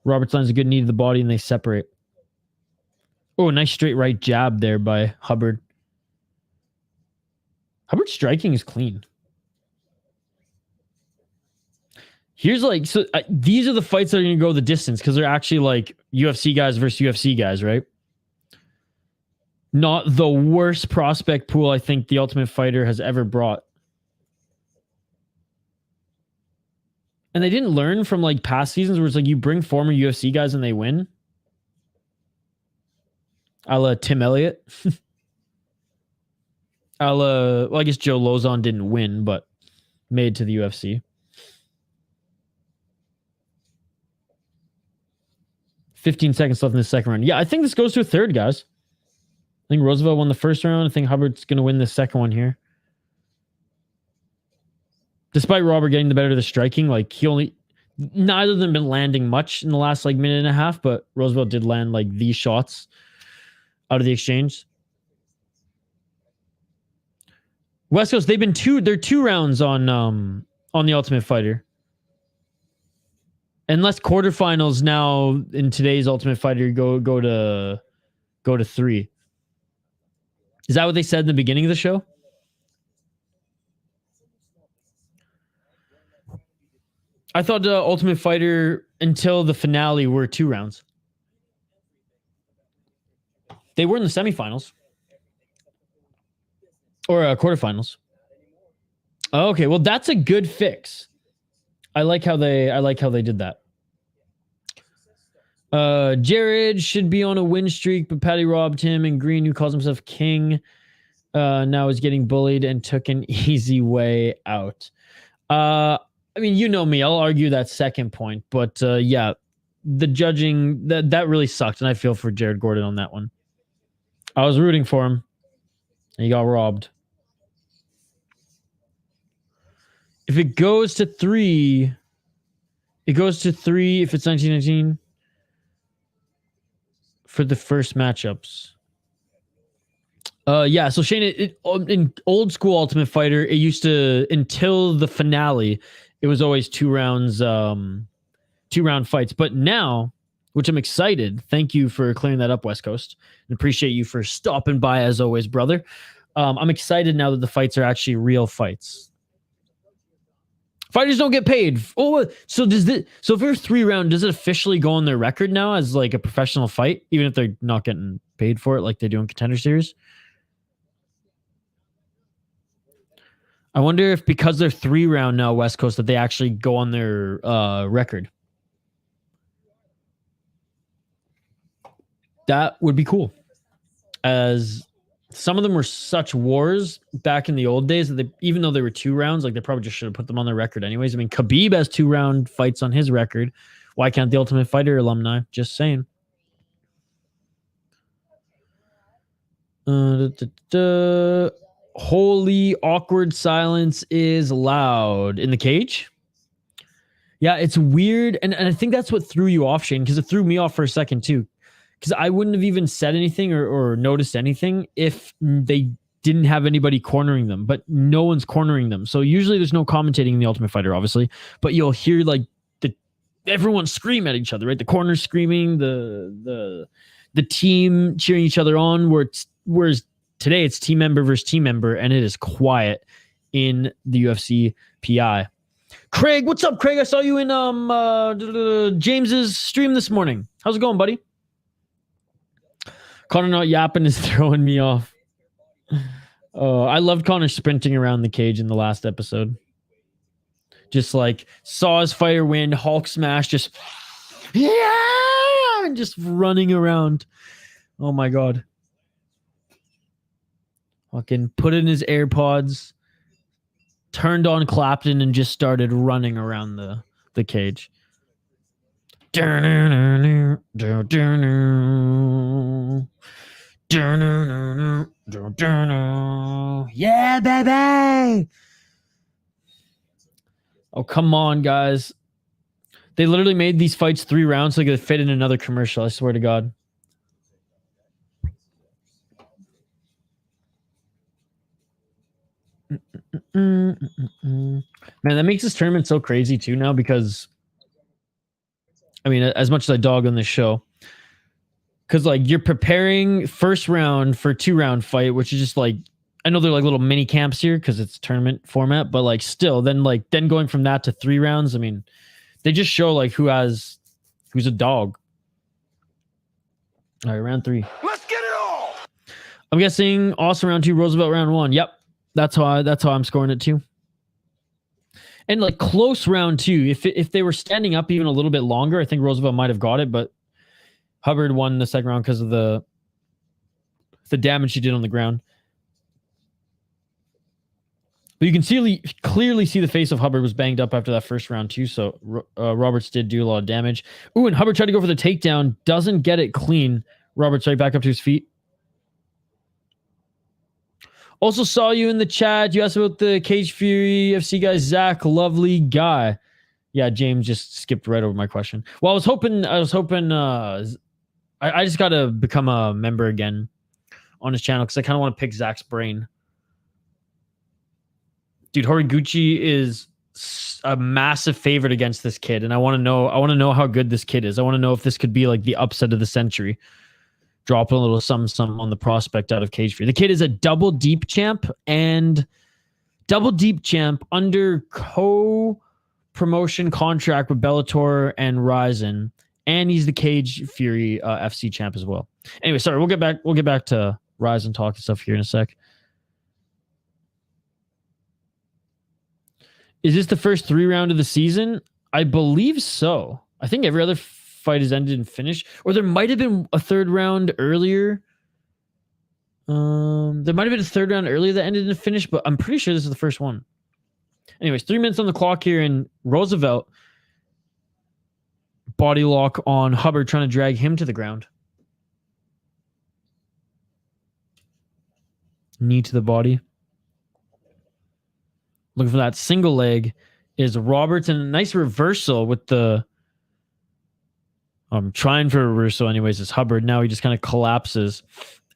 Roberts lands a good knee to the body and they separate. Oh, nice straight right jab there by Hubbard. Hubbard's striking is clean. Here's like, so these are the fights that are going to go the distance because they're actually like UFC guys versus UFC guys, right? Not the worst prospect pool I think the Ultimate Fighter has ever brought. And they didn't learn from like past seasons where it's like you bring former UFC guys and they win. A la Tim Elliott. Well, I guess Joe Lozon didn't win, but made to the UFC. 15 seconds left in the second round. Yeah, I think this goes to a third, guys. I think Roosevelt won the first round. I think Hubbard's going to win the second one here. Despite Robert getting the better of the striking, like neither of them been landing much in the last like minute and a half, but Roosevelt did land like these shots out of the exchange. West Coast, they're 2 rounds on the Ultimate Fighter. Unless quarterfinals now in today's Ultimate Fighter go to 3. Is that what they said in the beginning of the show? I thought the Ultimate Fighter until the finale were 2 rounds. They were in the semifinals. Or quarterfinals. Okay, well that's a good fix. I like how they did that. Jared should be on a win streak, but Patty robbed him, and Green, who calls himself king, now is getting bullied and took an easy way out. I mean, you know me, I'll argue that second point, but yeah, the judging that really sucked, and I feel for Jared Gordon on that one. I was rooting for him, and he got robbed. If it goes to 3, it goes to 3 if it's 1919 for the first matchups. Yeah, so Shane, in old school Ultimate Fighter, it used to, until the finale, it was always 2 rounds, 2-round fights. But now, which I'm excited, thank you for clearing that up, West Coast, and appreciate you for stopping by as always, brother. I'm excited now that the fights are actually real fights. Fighters don't get paid. Oh, so so if it's 3-round, does it officially go on their record now as like a professional fight, even if they're not getting paid for it like they do in Contender Series? I wonder if because they're 3-round now, West Coast, that they actually go on their record. That would be cool. As some of them were such wars back in the old days that they, even though they were 2 rounds, like they probably just should have put them on their record anyways. I mean, Khabib has 2-round fights on his record. Why can't the Ultimate Fighter alumni? Just saying. Holy awkward silence is loud in the cage. Yeah, it's weird. And I think that's what threw you off, Shane, because it threw me off for a second too. Because I wouldn't have even said anything or noticed anything if they didn't have anybody cornering them, but no one's cornering them. So usually there's no commentating in the Ultimate Fighter, obviously, but you'll hear like everyone scream at each other, right? The corners screaming, the team cheering each other on, whereas today it's team member versus team member, and it is quiet in the UFC PI. Craig, what's up, Craig? I saw you in James's stream this morning. How's it going, buddy? Connor not yapping is throwing me off. I loved Connor sprinting around the cage in the last episode. Just like saw his fighter win, Hulk smash, just and just running around. Oh my god. Fucking put in his AirPods, turned on Clapton, and just started running around the cage. Yeah, baby. Oh, come on, guys. They literally made these fights 3 rounds so they could fit in another commercial. I swear to God. Man, that makes this tournament so crazy too now because, I mean, as much as I dog on this show, because like you're preparing first round for 2-round fight, which is just like, I know they're like little mini camps here because it's tournament format, but like still, then going from that to 3 rounds. I mean, they just show like who's a dog. All right, round 3. Let's get it all. I'm guessing Austin round 2, Roosevelt round 1. Yep, that's how I'm scoring it too. And like close round 2, if they were standing up even a little bit longer, I think Roosevelt might have got it, but Hubbard won the second round because of the damage he did on the ground. But you can clearly see the face of Hubbard was banged up after that first round too, so Roberts did do a lot of damage. Ooh, and Hubbard tried to go for the takedown, doesn't get it clean. Roberts right back up to his feet. Also saw you in the chat. You asked about the Cage Fury FC guy, Zach, lovely guy. Yeah, James just skipped right over my question. Well, I was hoping I just got to become a member again on his channel because I kind of want to pick Zach's brain. Dude, Horiguchi is a massive favorite against this kid, and I want to know how good this kid is. I want to know if this could be like the upset of the century. Dropping a little some on the prospect out of Cage Fury. The kid is a double deep champ under co-promotion contract with Bellator and Ryzen, and he's the Cage Fury FC champ as well. Anyway, sorry, we'll get back to Ryzen talk and stuff here in a sec. Is this the first 3-round of the season? I believe so. I think every other fight is ended and finished, or there might have been a 3rd round earlier. There might have been a 3rd round earlier that ended and finished, but I'm pretty sure this is the first one. Anyways, 3 minutes on the clock here, and Roosevelt body lock on Hubbard, trying to drag him to the ground. Knee to the body. Looking for that single leg is Roberts, and a nice reversal with the... trying for a reversal anyways is Hubbard. Now he just kind of collapses,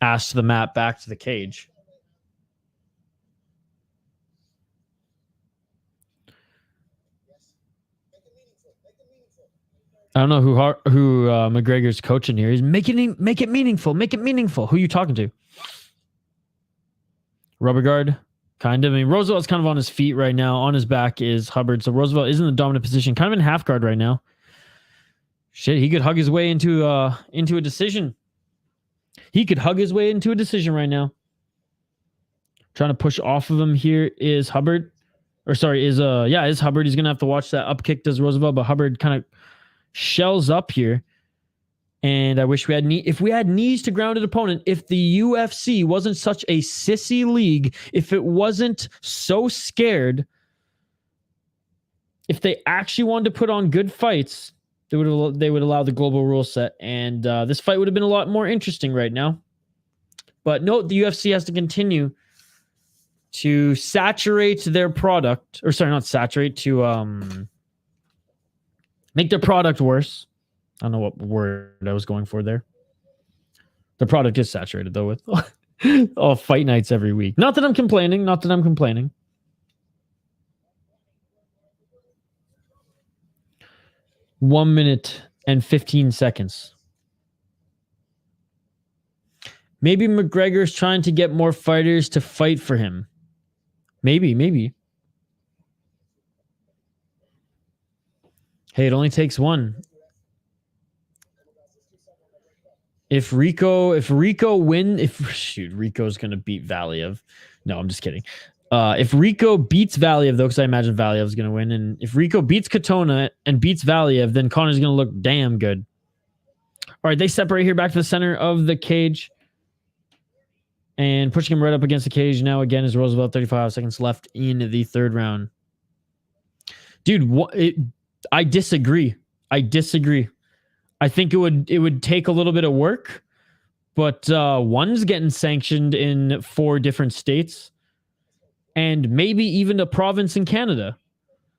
ass to the mat, back to the cage. I don't know who McGregor's coaching here. He's make it meaningful. Make it meaningful. Who are you talking to? Rubber guard. Kind of. I mean, Roosevelt's kind of on his feet right now. On his back is Hubbard. So Roosevelt is in the dominant position. Kind of in half guard right now. Shit, he could hug his way into a decision. He could hug his way into a decision right now. Trying to push off of him here is Hubbard. Or sorry, is Hubbard. He's going to have to watch that up kick, does Roosevelt, but Hubbard kind of shells up here. And I wish we had if we had knees to grounded opponent, if the UFC wasn't such a sissy league, if it wasn't so scared, if they actually wanted to put on good fights, they would allow the global rule set, and this fight would have been a lot more interesting right now. But note, the UFC has to continue to saturate their product, or sorry, not saturate, to make their product worse. I don't know what word I was going for there. The product is saturated, though, with fight nights every week. Not that I'm complaining. 1 minute and 15 seconds. Maybe McGregor's trying to get more fighters to fight for him. Maybe. Hey, it only takes one. Rico's gonna beat Valiev. No, I'm just kidding. If Rico beats Valiev, though, because I imagine Valiev's gonna win, and if Rico beats Katona and beats Valiev, then Connor's gonna look damn good. All right, they separate here back to the center of the cage. And pushing him right up against the cage now again is Roosevelt. 35 seconds left in the third round. Dude, I disagree. I think it would take a little bit of work, but one's getting sanctioned in 4 different states and maybe even a province in Canada.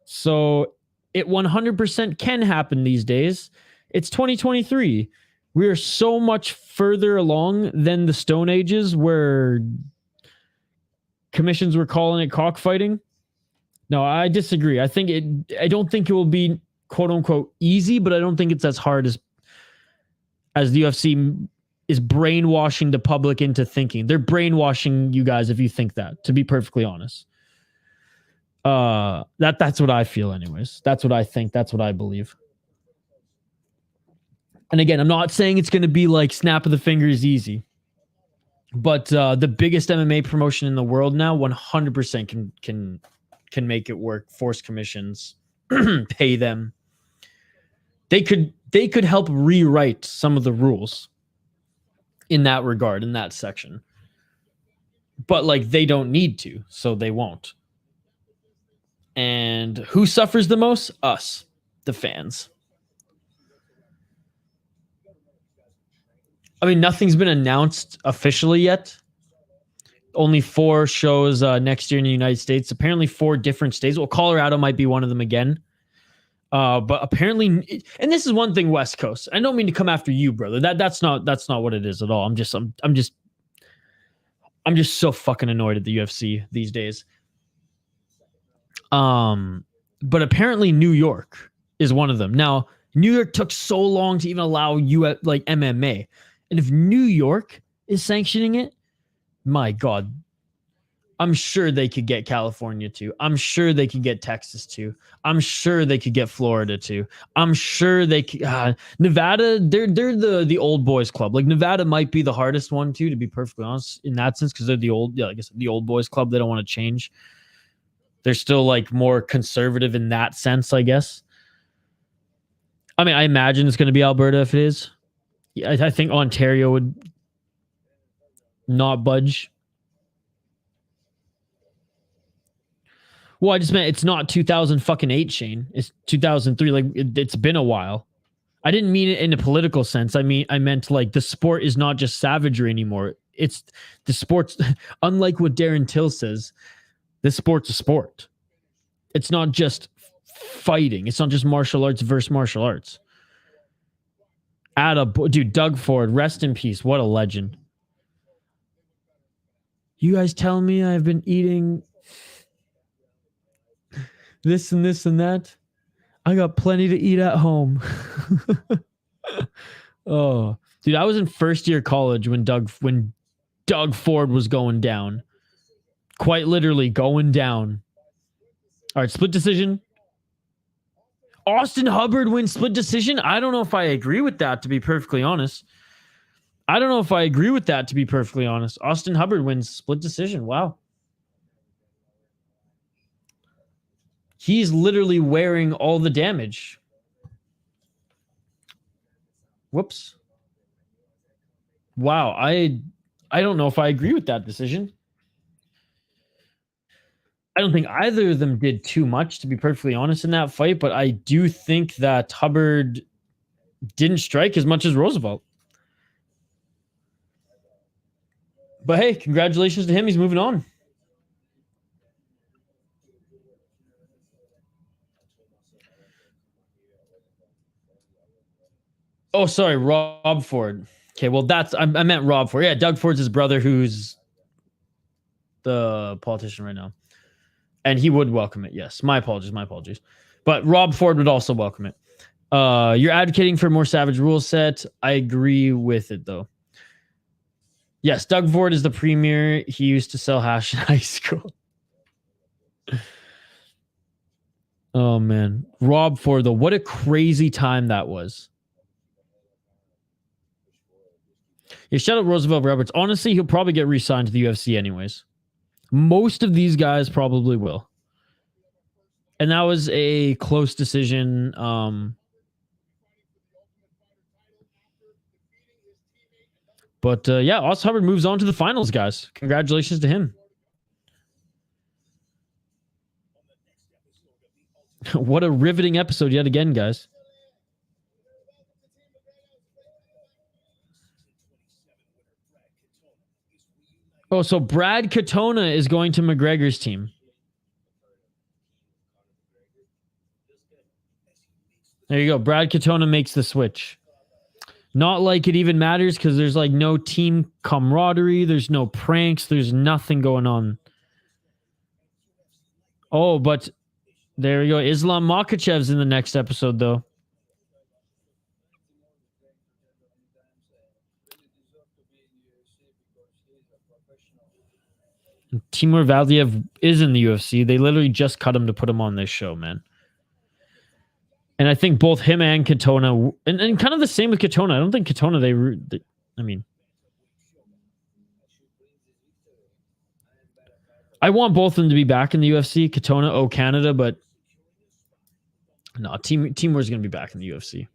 So it 100% can happen these days. It's 2023. We are so much further along than the Stone Ages where commissions were calling it cockfighting. No, I disagree. I don't think it will be quote unquote easy, but I don't think it's as hard as the UFC is brainwashing the public into thinking. They're brainwashing you guys if you think that, to be perfectly honest. That's what I feel anyways. That's what I think. That's what I believe. And again, I'm not saying it's going to be like snap of the fingers easy, but the biggest MMA promotion in the world now 100% can make it work. Force commissions, pay them. They could help rewrite some of the rules in that regard, in that section. But like they don't need to, so they won't. And who suffers the most? Us, the fans. I mean, nothing's been announced officially yet. Only 4 shows next year in the United States. Apparently 4 different states. Well, Colorado might be one of them again. But apparently, and this is one thing, West Coast. I don't mean to come after you, brother. That's not what it is at all. I'm just so fucking annoyed at the UFC these days. But apparently New York is one of them. Now, New York took so long to even allow like MMA. And if New York is sanctioning it, my God, I'm sure they could get California too. I'm sure they could get Texas too. I'm sure they could get Florida too. I'm sure they could. Nevada, they're the old boys club. Like Nevada might be the hardest one too, to be perfectly honest, in that sense, because they're the old, I guess the old boys club. They don't want to change. They're still like more conservative in that sense, I guess. I mean, I imagine it's going to be Alberta if it is. I think Ontario would not budge. Well, I just meant it's not 2008, Shane. It's 2003. Like it's been a while. I didn't mean it in a political sense. I meant like the sport is not just savagery anymore. It's the sport's unlike what Darren Till says. This sport's a sport. It's not just fighting. It's not just martial arts versus martial arts. Dude, Doug Ford, rest in peace. What a legend. You guys tell me I've been eating this and this and that. I got plenty to eat at home. Oh, dude, I was in first year college when Doug Ford was going down. Quite literally going down. All right, split decision. Austin Hubbard wins split decision. I don't know if I agree with that, to be perfectly honest. Austin Hubbard wins split decision. Wow. He's literally wearing all the damage. Whoops. Wow, I don't know if I agree with that decision. I don't think either of them did too much, to be perfectly honest, in that fight, but I do think that Hubbard didn't strike as much as Roosevelt. But hey, congratulations to him. He's moving on. Oh, sorry, Rob Ford. Okay, well, I meant Rob Ford. Yeah, Doug Ford's his brother, who's the politician right now. And he would welcome it, yes. My apologies. But Rob Ford would also welcome it. You're advocating for a more savage rule set. I agree with it, though. Yes, Doug Ford is the premier. He used to sell hash in high school. Oh, man. Rob Ford, though. What a crazy time that was. Yeah, shout out Roosevelt Roberts. Honestly, he'll probably get re-signed to the UFC anyways. Most of these guys probably will. And that was a close decision. But yeah, Austin Hubbard moves on to the finals, guys. Congratulations to him. What a riveting episode yet again, guys. Oh, so Brad Katona is going to McGregor's team. There you go. Brad Katona makes the switch. Not like it even matters because there's like no team camaraderie. There's no pranks. There's nothing going on. Oh, but there we go. Islam Makhachev's in the next episode, though. Timur Valiev is in the UFC. They literally just cut him to put him on this show, man. And I think both him and Katona, and kind of the same with Katona. I don't think Katona, I want both of them to be back in the UFC. Katona, Canada, but no, Timur's going to be back in the UFC.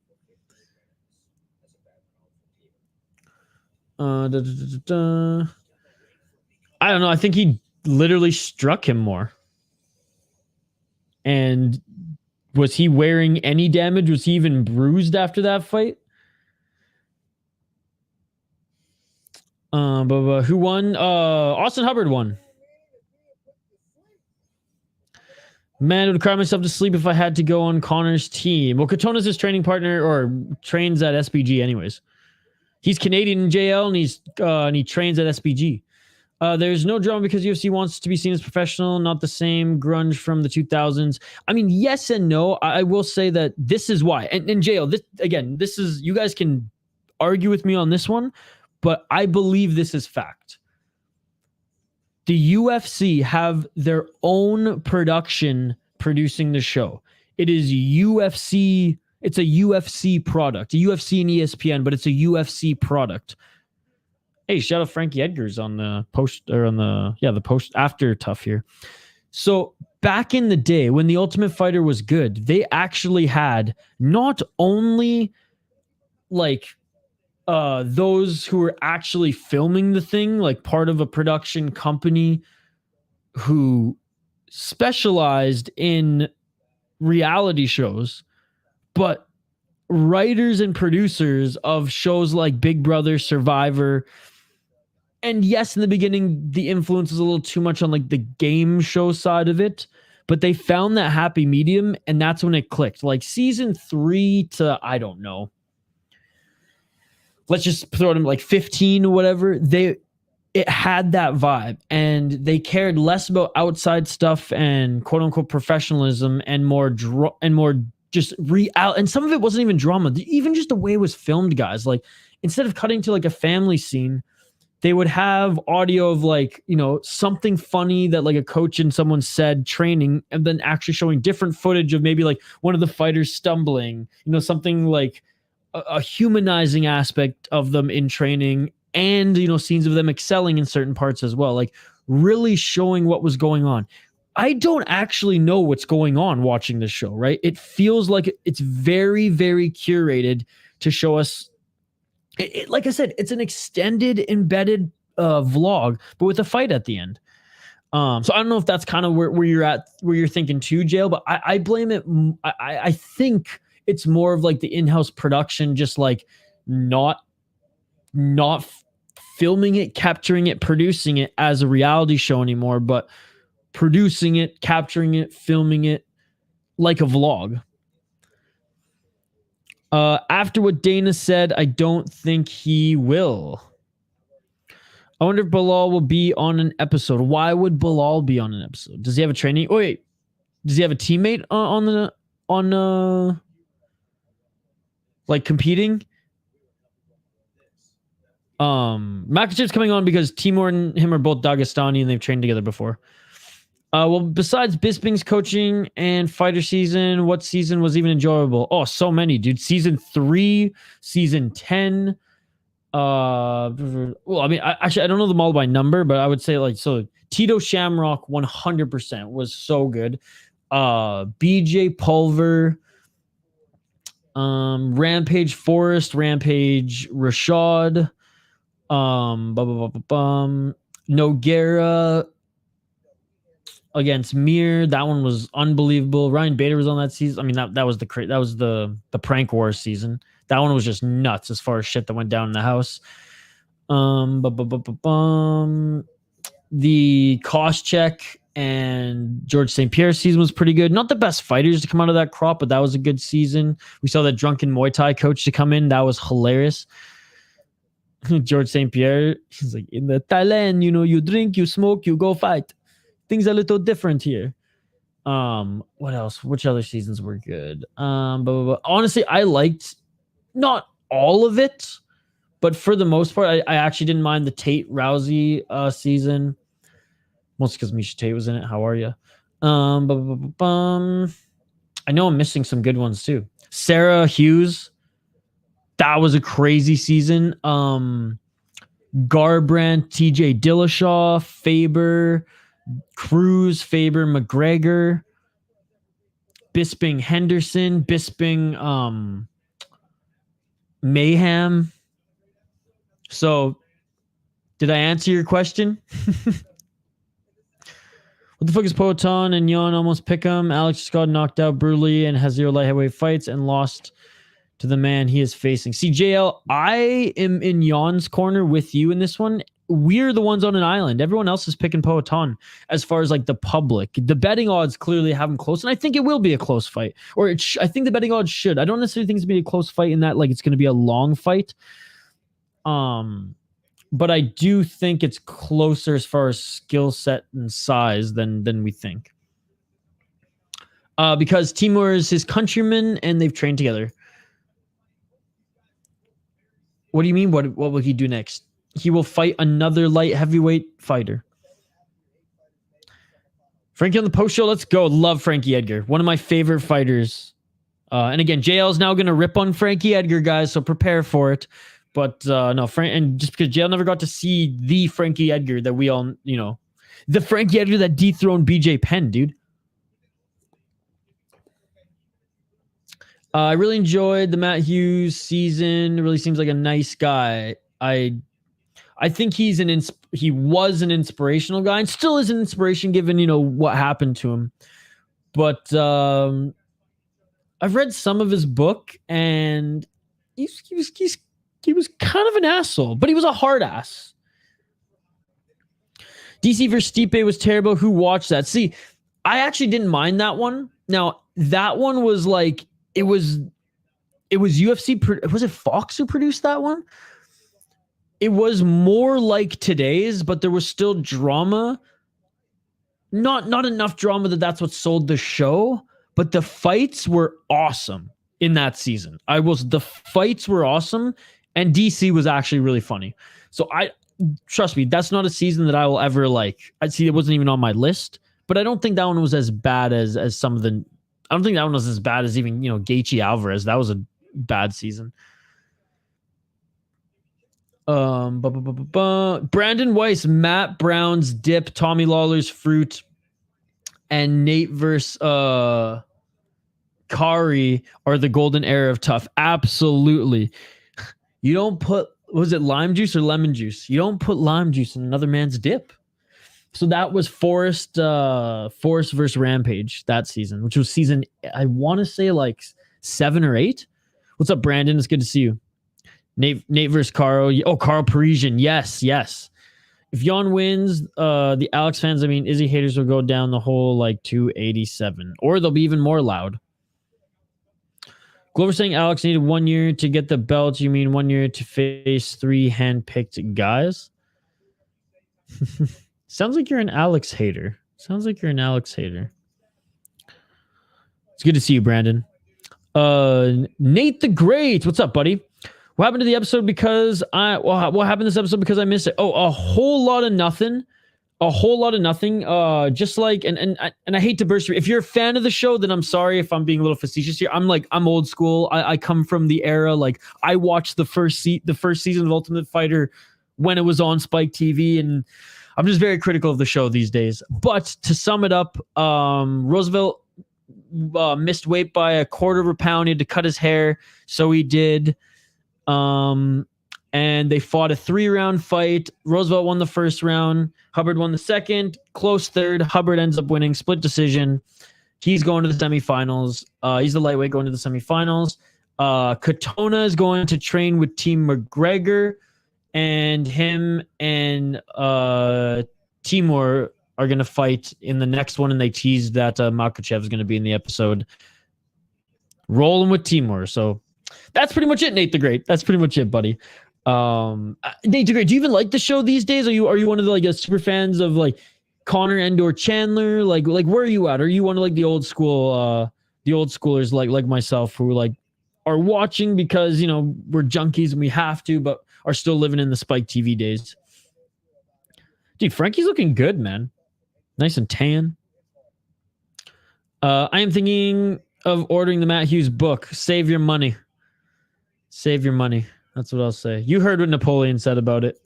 I don't know. I think he literally struck him more. And was he wearing any damage? Was he even bruised after that fight? But who won? Austin Hubbard won. Man, it would cry myself to sleep if I had to go on Connor's team. Well, Katona's his training partner, or trains at SBG anyways. He's Canadian in JL, and he trains at SBG. There's no drama because UFC wants to be seen as professional, not the same grunge from the 2000s. I mean, yes and no. I will say that this is why. And in jail, this is, you guys can argue with me on this one, but I believe this is fact. The UFC have their own production producing the show. It is UFC. It's a UFC product, a UFC and ESPN, but it's a UFC product. Hey, shout out Frankie Edgar's on the post, or on the post after TUF here. So back in the day when the Ultimate Fighter was good, they actually had not only like those who were actually filming the thing, like part of a production company who specialized in reality shows, but writers and producers of shows like Big Brother, Survivor. And yes, in the beginning, the influence was a little too much on like the game show side of it, but they found that happy medium, and that's when it clicked. Like season 3 to, I don't know, let's just throw it in like 15 or whatever. It had that vibe, and they cared less about outside stuff and quote unquote professionalism and more just real. And some of it wasn't even drama. Even just the way it was filmed, guys. Like instead of cutting to like a family scene, they would have audio of like, you know, something funny that like a coach and someone said training, and then actually showing different footage of maybe like one of the fighters stumbling, you know, something like a humanizing aspect of them in training, and, you know, scenes of them excelling in certain parts as well. Like really showing what was going on. I don't actually know what's going on watching this show, right? It feels like it's very, very curated to show us. Like I said, it's an extended, embedded vlog, but with a fight at the end. So I don't know if that's kind of where you're at, where you're thinking too, Jail, but I blame it. I think it's more of like the in-house production, just like not filming it, capturing it, producing it as a reality show anymore, but producing it, capturing it, filming it like a vlog. After what Dana said, I don't think he will. I wonder if Bilal will be on an episode. Why would Bilal be on an episode? Does he have a training? Oh, wait. Does he have a teammate on like competing? Makachev's coming on because Timur and him are both Dagestani and they've trained together before. Well, besides Bisping's coaching and fighter season, what season was even enjoyable? Oh, so many, dude. Season 3, season 10. Well, I mean, actually, I don't know them all by number, but I would say like, so Tito Shamrock 100% was so good. BJ Pulver, Rampage Forrest, Rampage Rashad, Noguera against Mir. That one was unbelievable. Ryan Bader was on that season. I mean, that was the prank war season. That one was just nuts as far as shit that went down in the house. The Koscheck and George St. Pierre season was pretty good. Not the best fighters to come out of that crop, but that was a good season. We saw that drunken Muay Thai coach to come in. That was hilarious. George St. Pierre, he's like, in the Thailand, you drink, you smoke, you go fight. Things are a little different here. What else? Which other seasons were good? Honestly, I liked not all of it, but for the most part, I actually didn't mind the Tate Rousey season. Mostly because Misha Tate was in it. How are you? I know I'm missing some good ones too. Sarah Hughes. That was a crazy season. Garbrandt, TJ Dillashaw, Faber, Cruz, Faber, McGregor, Bisping, Henderson, Bisping, Mayhem. So, did I answer your question? What the fuck is Poetan and Jan almost pick him? Alex just got knocked out brutally and has 0 light heavyweight fights and lost to the man he is facing. CJL, I am in Jan's corner with you in this one. We're the ones on an island. Everyone else is picking Poetan as far as like the public. The betting odds clearly have him close, and I think it will be a close fight. Or I think the betting odds should. I don't necessarily think it's going to be a close fight in that like it's going to be a long fight. But I do think it's closer as far as skill set and size than we think. Because Timur is his countryman and they've trained together. What do you mean? What will he do next? He will fight another light heavyweight fighter. Frankie on the post show. Let's go. Love Frankie Edgar. One of my favorite fighters. And again, JL is now going to rip on Frankie Edgar, guys. So prepare for it. But no, Frank, and just because JL never got to see the Frankie Edgar that we all, the Frankie Edgar that dethroned BJ Penn, dude. I really enjoyed the Matt Hughes season. It really seems like a nice guy. I think he was an inspirational guy and still is an inspiration given, what happened to him. But I've read some of his book and he was kind of an asshole, but he was a hard ass. DC versus Stipe was terrible. Who watched that? See, I actually didn't mind that one. Now, that one was like, it was UFC. Was it Fox who produced that one? It was more like today's, but there was still drama. Not enough drama that's what sold the show, but the fights were awesome in that season. The fights were awesome, and DC was actually really funny. So trust me, that's not a season that I will ever like. I'd see it wasn't even on my list, but I don't think that one was as bad as some of the. I don't think that one was as bad as even Gaethje Alvarez. That was a bad season. Brandon Weiss, Matt Brown's dip, Tommy Lawler's fruit. and Nate versus Kari are the golden era of TUF. Absolutely. You don't put, was it lime juice or lemon juice? You don't put lime juice in another man's dip. So that was Forrest versus Rampage that season, which was season, I want to say like 7 or 8. What's up, Brandon? It's good to see you. Nate versus Carl. Oh, Carl Parisian. Yes. If Jan wins, the Alex fans, I mean, Izzy haters will go down the whole like 287, or they'll be even more loud. Glover saying Alex needed 1 year to get the belt. You mean 1 year to face 3 hand-picked guys? Sounds like you're an Alex hater. It's good to see you, Brandon. Nate the Great. What's up, buddy? What happened to the episode because what happened to this episode because I missed it? Oh, a whole lot of nothing. Just like, and I hate to burst. If you're a fan of the show, then I'm sorry if I'm being a little facetious here. I'm old school. I come from the era, like I watched the first season of Ultimate Fighter when it was on Spike TV, and I'm just very critical of the show these days. But to sum it up, Roosevelt missed weight by a quarter of a pound. He had to cut his hair, so he did. And they fought a 3-round fight. Roosevelt won the first round. Hubbard won the second. Close third. Hubbard ends up winning. Split decision. He's going to the semifinals. He's the lightweight going to the semifinals. Katona is going to train with Team McGregor. And him and Timur are going to fight in the next one. And they teased that Makhachev is going to be in the episode. Rolling with Timur. So that's pretty much it, Nate the Great. That's pretty much it, buddy. Nate the Great, do you even like the show these days? Are you one of the like super fans of like Connor and/or Chandler? Like where are you at? Are you one of like the old schoolers like myself who like are watching because, you know, we're junkies and we have to, but are still living in the Spike TV days? Dude, Frankie's looking good, man. Nice and tan. I am thinking of ordering the Matt Hughes book. Save your money. That's what I'll say. You heard what Napoleon said about it.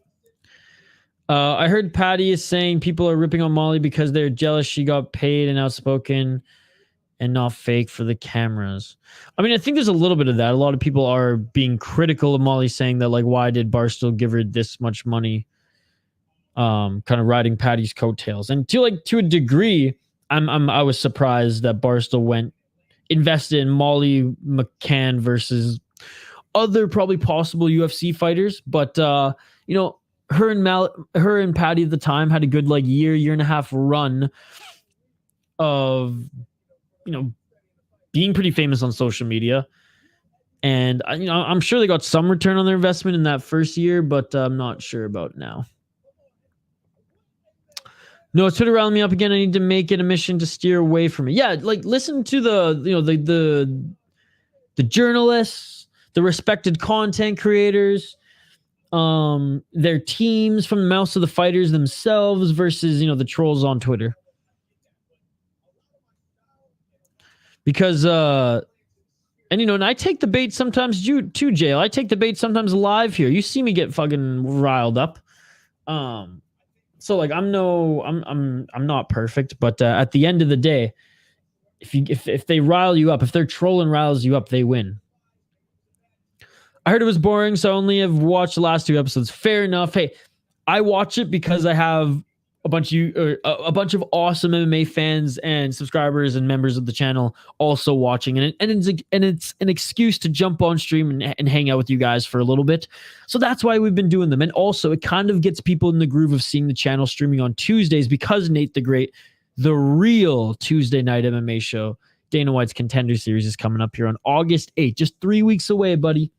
I heard Patty is saying people are ripping on Molly because they're jealous she got paid and outspoken and not fake for the cameras. I mean, I think there's a little bit of that. A lot of people are being critical of Molly, saying that, like, why did Barstool give her this much money? Kind of riding Patty's coattails. And to a degree, I was surprised that Barstool invested in Molly McCann versus other probably possible UFC fighters. But you know, her and Patty at the time had a good like year and a half run of, you know, being pretty famous on social media. And you know, I'm sure they got some return on their investment in that first year, but I'm not sure about now. No, Twitter rallying me up again. I need to make it a mission to steer away from it. Yeah, like listen to the journalists, the respected content creators, their teams, from the mouths of the fighters themselves versus, you know, the trolls on Twitter. Because and you know, and I take the bait sometimes too, Jail. I take the bait sometimes live here. You see me get fucking riled up. So like I'm not perfect, but at the end of the day, if they rile you up, if their trolling riles you up, they win. I heard it was boring, so I only have watched the last 2 episodes. Fair enough. Hey, I watch it because I have a bunch of awesome MMA fans and subscribers and members of the channel also watching, and it's an excuse to jump on stream and hang out with you guys for a little bit. So that's why we've been doing them. And also it kind of gets people in the groove of seeing the channel streaming on Tuesdays, because Nate the Great, the real Tuesday night MMA show, Dana White's Contender Series, is coming up here on August 8th, just 3 weeks away, buddy.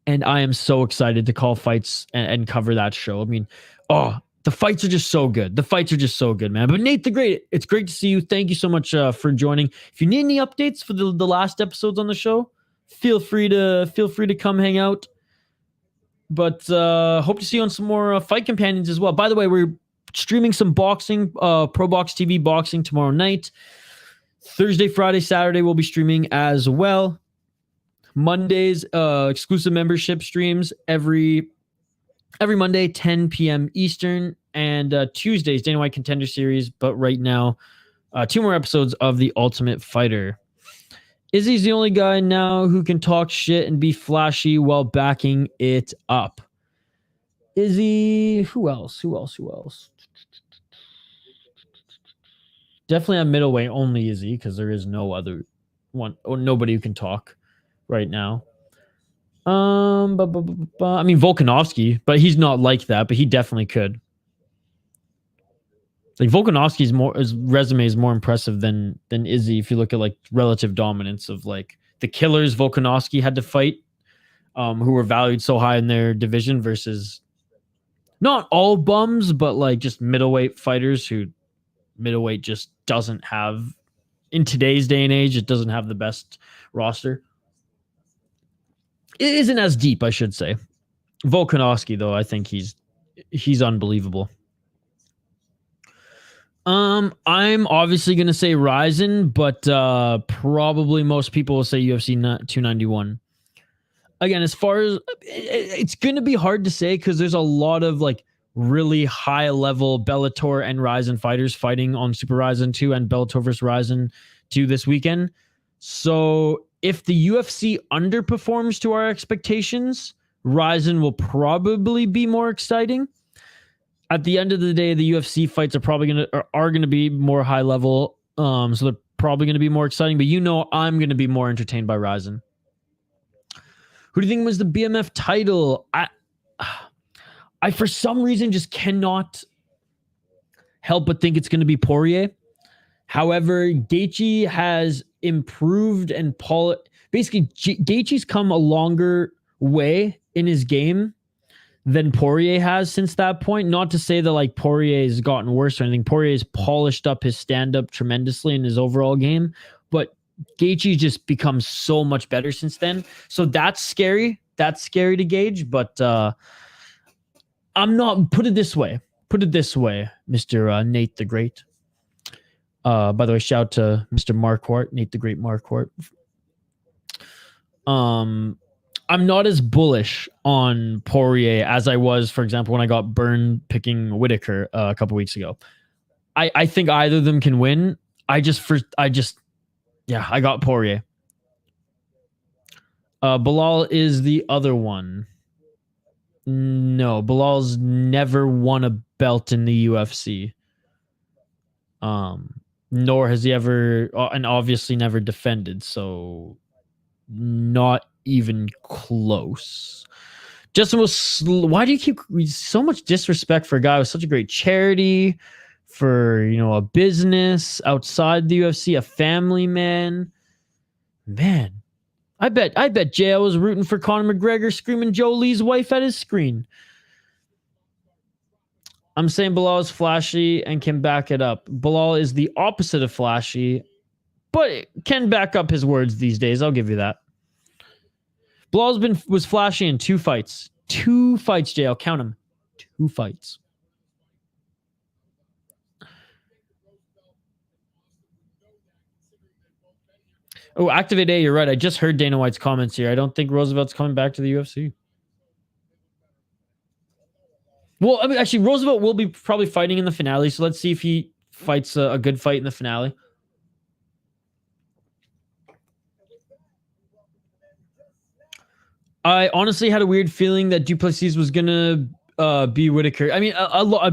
And I am so excited to call fights and cover that show. I mean, the fights are just so good. Man. But Nate the Great, it's great to see you. Thank you so much for joining. If you need any updates for the last episodes on the show, feel free to come hang out. But hope to see you on some more Fight Companions as well. By the way, we're streaming some boxing, Pro Box TV boxing tomorrow night. Thursday, Friday, Saturday we'll be streaming as well. Mondays, exclusive membership streams every Monday, 10 p.m. Eastern. and Tuesdays, Dana White Contender Series. But right now, 2 more episodes of The Ultimate Fighter. Izzy's the only guy now who can talk shit and be flashy while backing it up. Izzy, who else? Definitely on middleweight, only Izzy, because there is no other one, or nobody who can talk right now. I mean Volkanovski, but he's not like that, but he definitely could. Like Volkanovski's his resume is more impressive than Izzy if you look at like relative dominance of like the killers Volkanovski had to fight, who were valued so high in their division versus not all bums, but like just middleweight fighters who middleweight just doesn't have in today's day and age. It doesn't have the best roster. It isn't as deep, I should say. Volkanovski, though, I think he's unbelievable. I'm obviously going to say Ryzen, but probably most people will say UFC 291. Again, as far as it's going to be hard to say because there's a lot of like really high level Bellator and Ryzen fighters fighting on Super Ryzen 2 and Bellator vs Ryzen 2 this weekend. So if the UFC underperforms to our expectations, Ryzen will probably be more exciting. At the end of the day, the UFC fights are probably going to be more high level. So they're probably going to be more exciting, but I'm going to be more entertained by Ryzen. Who do you think was the BMF title? I for some reason just cannot help but think it's going to be Poirier. However, Gaethje has improved and basically Gaethje's come a longer way in his game than Poirier has since that point. Not to say that like Poirier has gotten worse or anything. Poirier has polished up his stand-up tremendously in his overall game, but Gaethje just becomes so much better since then. So that's scary. That's scary to gauge, but I'm not. Put it this way, Mr. Nate the Great. By the way, shout out to Mr. Marquardt, Nate the Great Marquardt. I'm not as bullish on Poirier as I was, for example, when I got burned picking Whitaker a couple weeks ago. I think either of them can win. I got Poirier. Bilal is the other one. No, Bilal's never won a belt in the UFC. Nor has he ever, and obviously never defended. So not even close. Justin why do you keep so much disrespect for a guy with such a great charity, for, a business outside the UFC, a family man? Man, I bet JL was rooting for Conor McGregor screaming Joe Lee's wife at his screen. I'm saying Bilal is flashy and can back it up. Bilal is the opposite of flashy, but can back up his words these days. I'll give you that. Bilal was flashy in 2 fights. 2 fights, JL. Count them. 2 fights. Oh, Activate A, you're right. I just heard Dana White's comments here. I don't think Roosevelt's coming back to the UFC. Well, I mean, actually, Roosevelt will be probably fighting in the finale, so let's see if he fights a good fight in the finale. I honestly had a weird feeling that Duplessis was going to be Whitaker. I mean,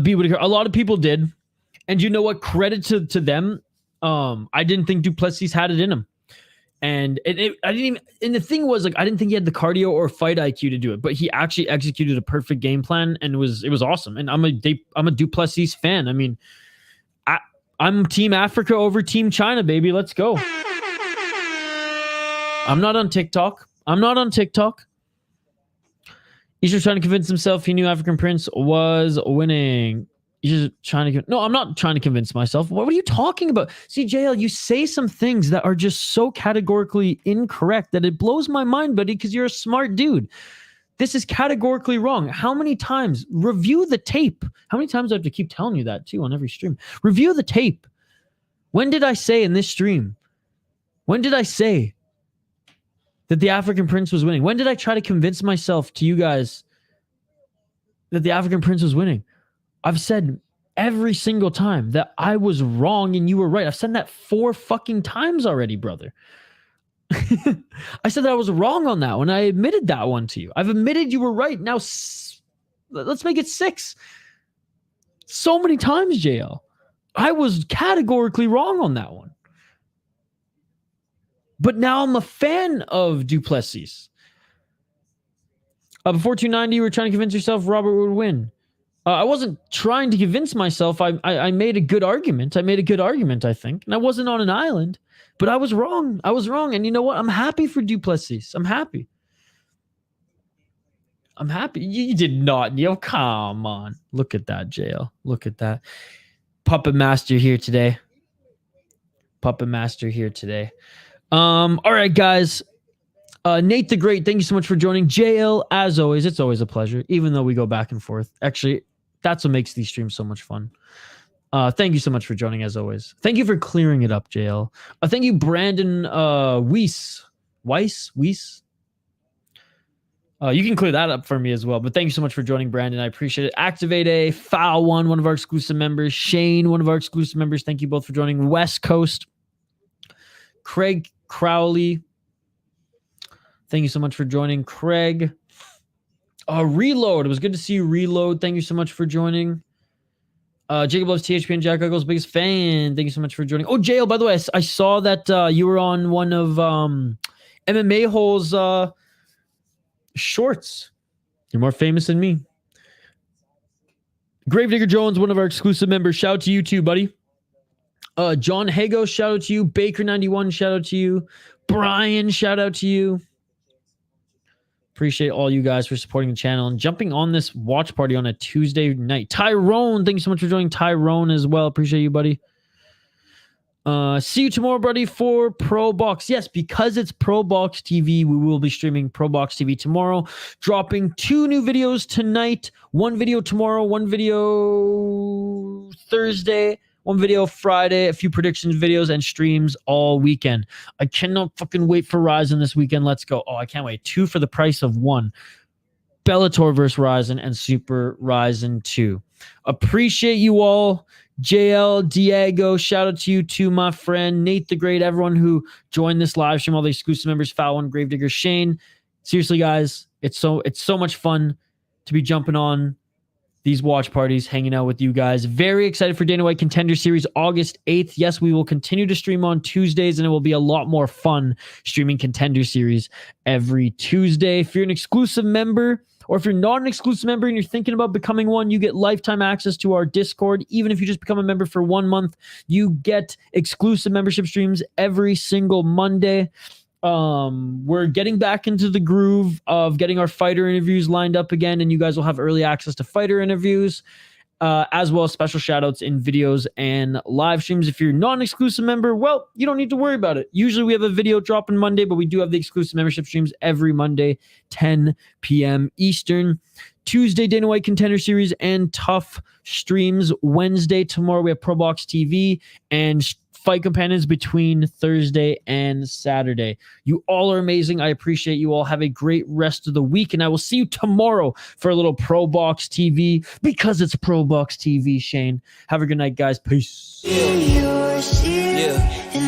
be Whitaker. A lot of people did. And you know what? Credit to them. I didn't think Duplessis had it in him. And I didn't even, and the thing was, like, I didn't think he had the cardio or fight IQ to do it, but he actually executed a perfect game plan, and it was awesome. And I'm a Duplessis fan. I mean, I'm Team Africa over Team China, baby. Let's go. I'm not on TikTok. He's just trying to convince himself he knew African Prince was winning. He's just trying to... No, I'm not trying to convince myself. What are you talking about? See, JL, you say some things that are just so categorically incorrect that it blows my mind, buddy, because you're a smart dude. This is categorically wrong. How many times? Review the tape. How many times do I have to keep telling you that, too, on every stream? Review the tape. When did I say in this stream? When did I say that the African Prince was winning? When did I try to convince myself to you guys that the African Prince was winning? I've said every single time that I was wrong and you were right. I've said that 4 fucking times already, brother. I said that I was wrong on that one. I admitted that one to you. I've admitted you were right. Now, let's make it 6. So many times, JL. I was categorically wrong on that one. But now I'm a fan of Duplessis. Before 290, you were trying to convince yourself Robert would win. I wasn't trying to convince myself. I made a good argument. I think. And I wasn't on an island. But I was wrong. And you know what? I'm happy for Duplessis. I'm happy. You did not, Neil. Come on. Look at that, JL. Look at that. Puppet Master here today. All right, guys. Nate the Great, thank you so much for joining. JL, as always, it's always a pleasure, even though we go back and forth. Actually, that's what makes these streams so much fun. Thank you so much for joining, as always. Thank you for clearing it up, JL. Thank you, Brandon Weiss. You can clear that up for me as well. But thank you so much for joining, Brandon. I appreciate it. Activate A, Foul one of our exclusive members. Shane, one of our exclusive members. Thank you both for joining. West Coast. Craig Crowley. Thank you so much for joining, Craig. Reload. It was good to see you, Reload. Thank you so much for joining. Jacob loves THP and Jack Uggle's biggest fan. Thank you so much for joining. Oh, JL, by the way, I saw that you were on one of MMA Hole's shorts. You're more famous than me. Gravedigger Jones, one of our exclusive members. Shout out to you too, buddy. John Hago, shout out to you. Baker91, shout out to you. Brian, shout out to you. Appreciate all you guys for supporting the channel and jumping on this watch party on a Tuesday night. Tyrone, thank you so much for joining. Tyrone as well. Appreciate you, buddy. See you tomorrow, buddy, for Pro Box. Yes, because it's Pro Box TV, we will be streaming Pro Box TV tomorrow. Dropping 2 new videos tonight. 1 video tomorrow, 1 video Thursday, 1 video Friday, a few predictions videos and streams all weekend. I cannot fucking wait for Ryzen this weekend. Let's go. Oh, I can't wait. 2 for the price of 1. Bellator versus Ryzen and Super Ryzen 2. Appreciate you all. JL, Diego, shout out to you too, my friend. Nate the Great, everyone who joined this live stream, all the exclusive members, Foul One, Gravedigger, Shane. Seriously, guys, it's so much fun to be jumping on these watch parties, hanging out with you guys. Very excited for Dana White Contender Series August 8th. Yes, we will continue to stream on Tuesdays, and it will be a lot more fun streaming Contender Series every Tuesday. If you're an exclusive member, or if you're not an exclusive member and you're thinking about becoming one, you get lifetime access to our Discord. Even if you just become a member for 1 month, you get exclusive membership streams every single Monday. We're getting back into the groove of getting our fighter interviews lined up again, and you guys will have early access to fighter interviews, as well as special shoutouts in videos and live streams. If you're not an exclusive member, well, you don't need to worry about it. Usually we have a video dropping Monday, but we do have the exclusive membership streams every Monday, 10 p.m. Eastern. Tuesday, Dana White Contender Series and TUF streams. Wednesday, tomorrow we have Pro Box TV and Fight Companions between Thursday and Saturday. You all are amazing. I appreciate you all. Have a great rest of the week, and I will see you tomorrow for a little Pro Box TV, because it's Pro Box TV, Shane. Have a good night, guys. Peace. Yeah.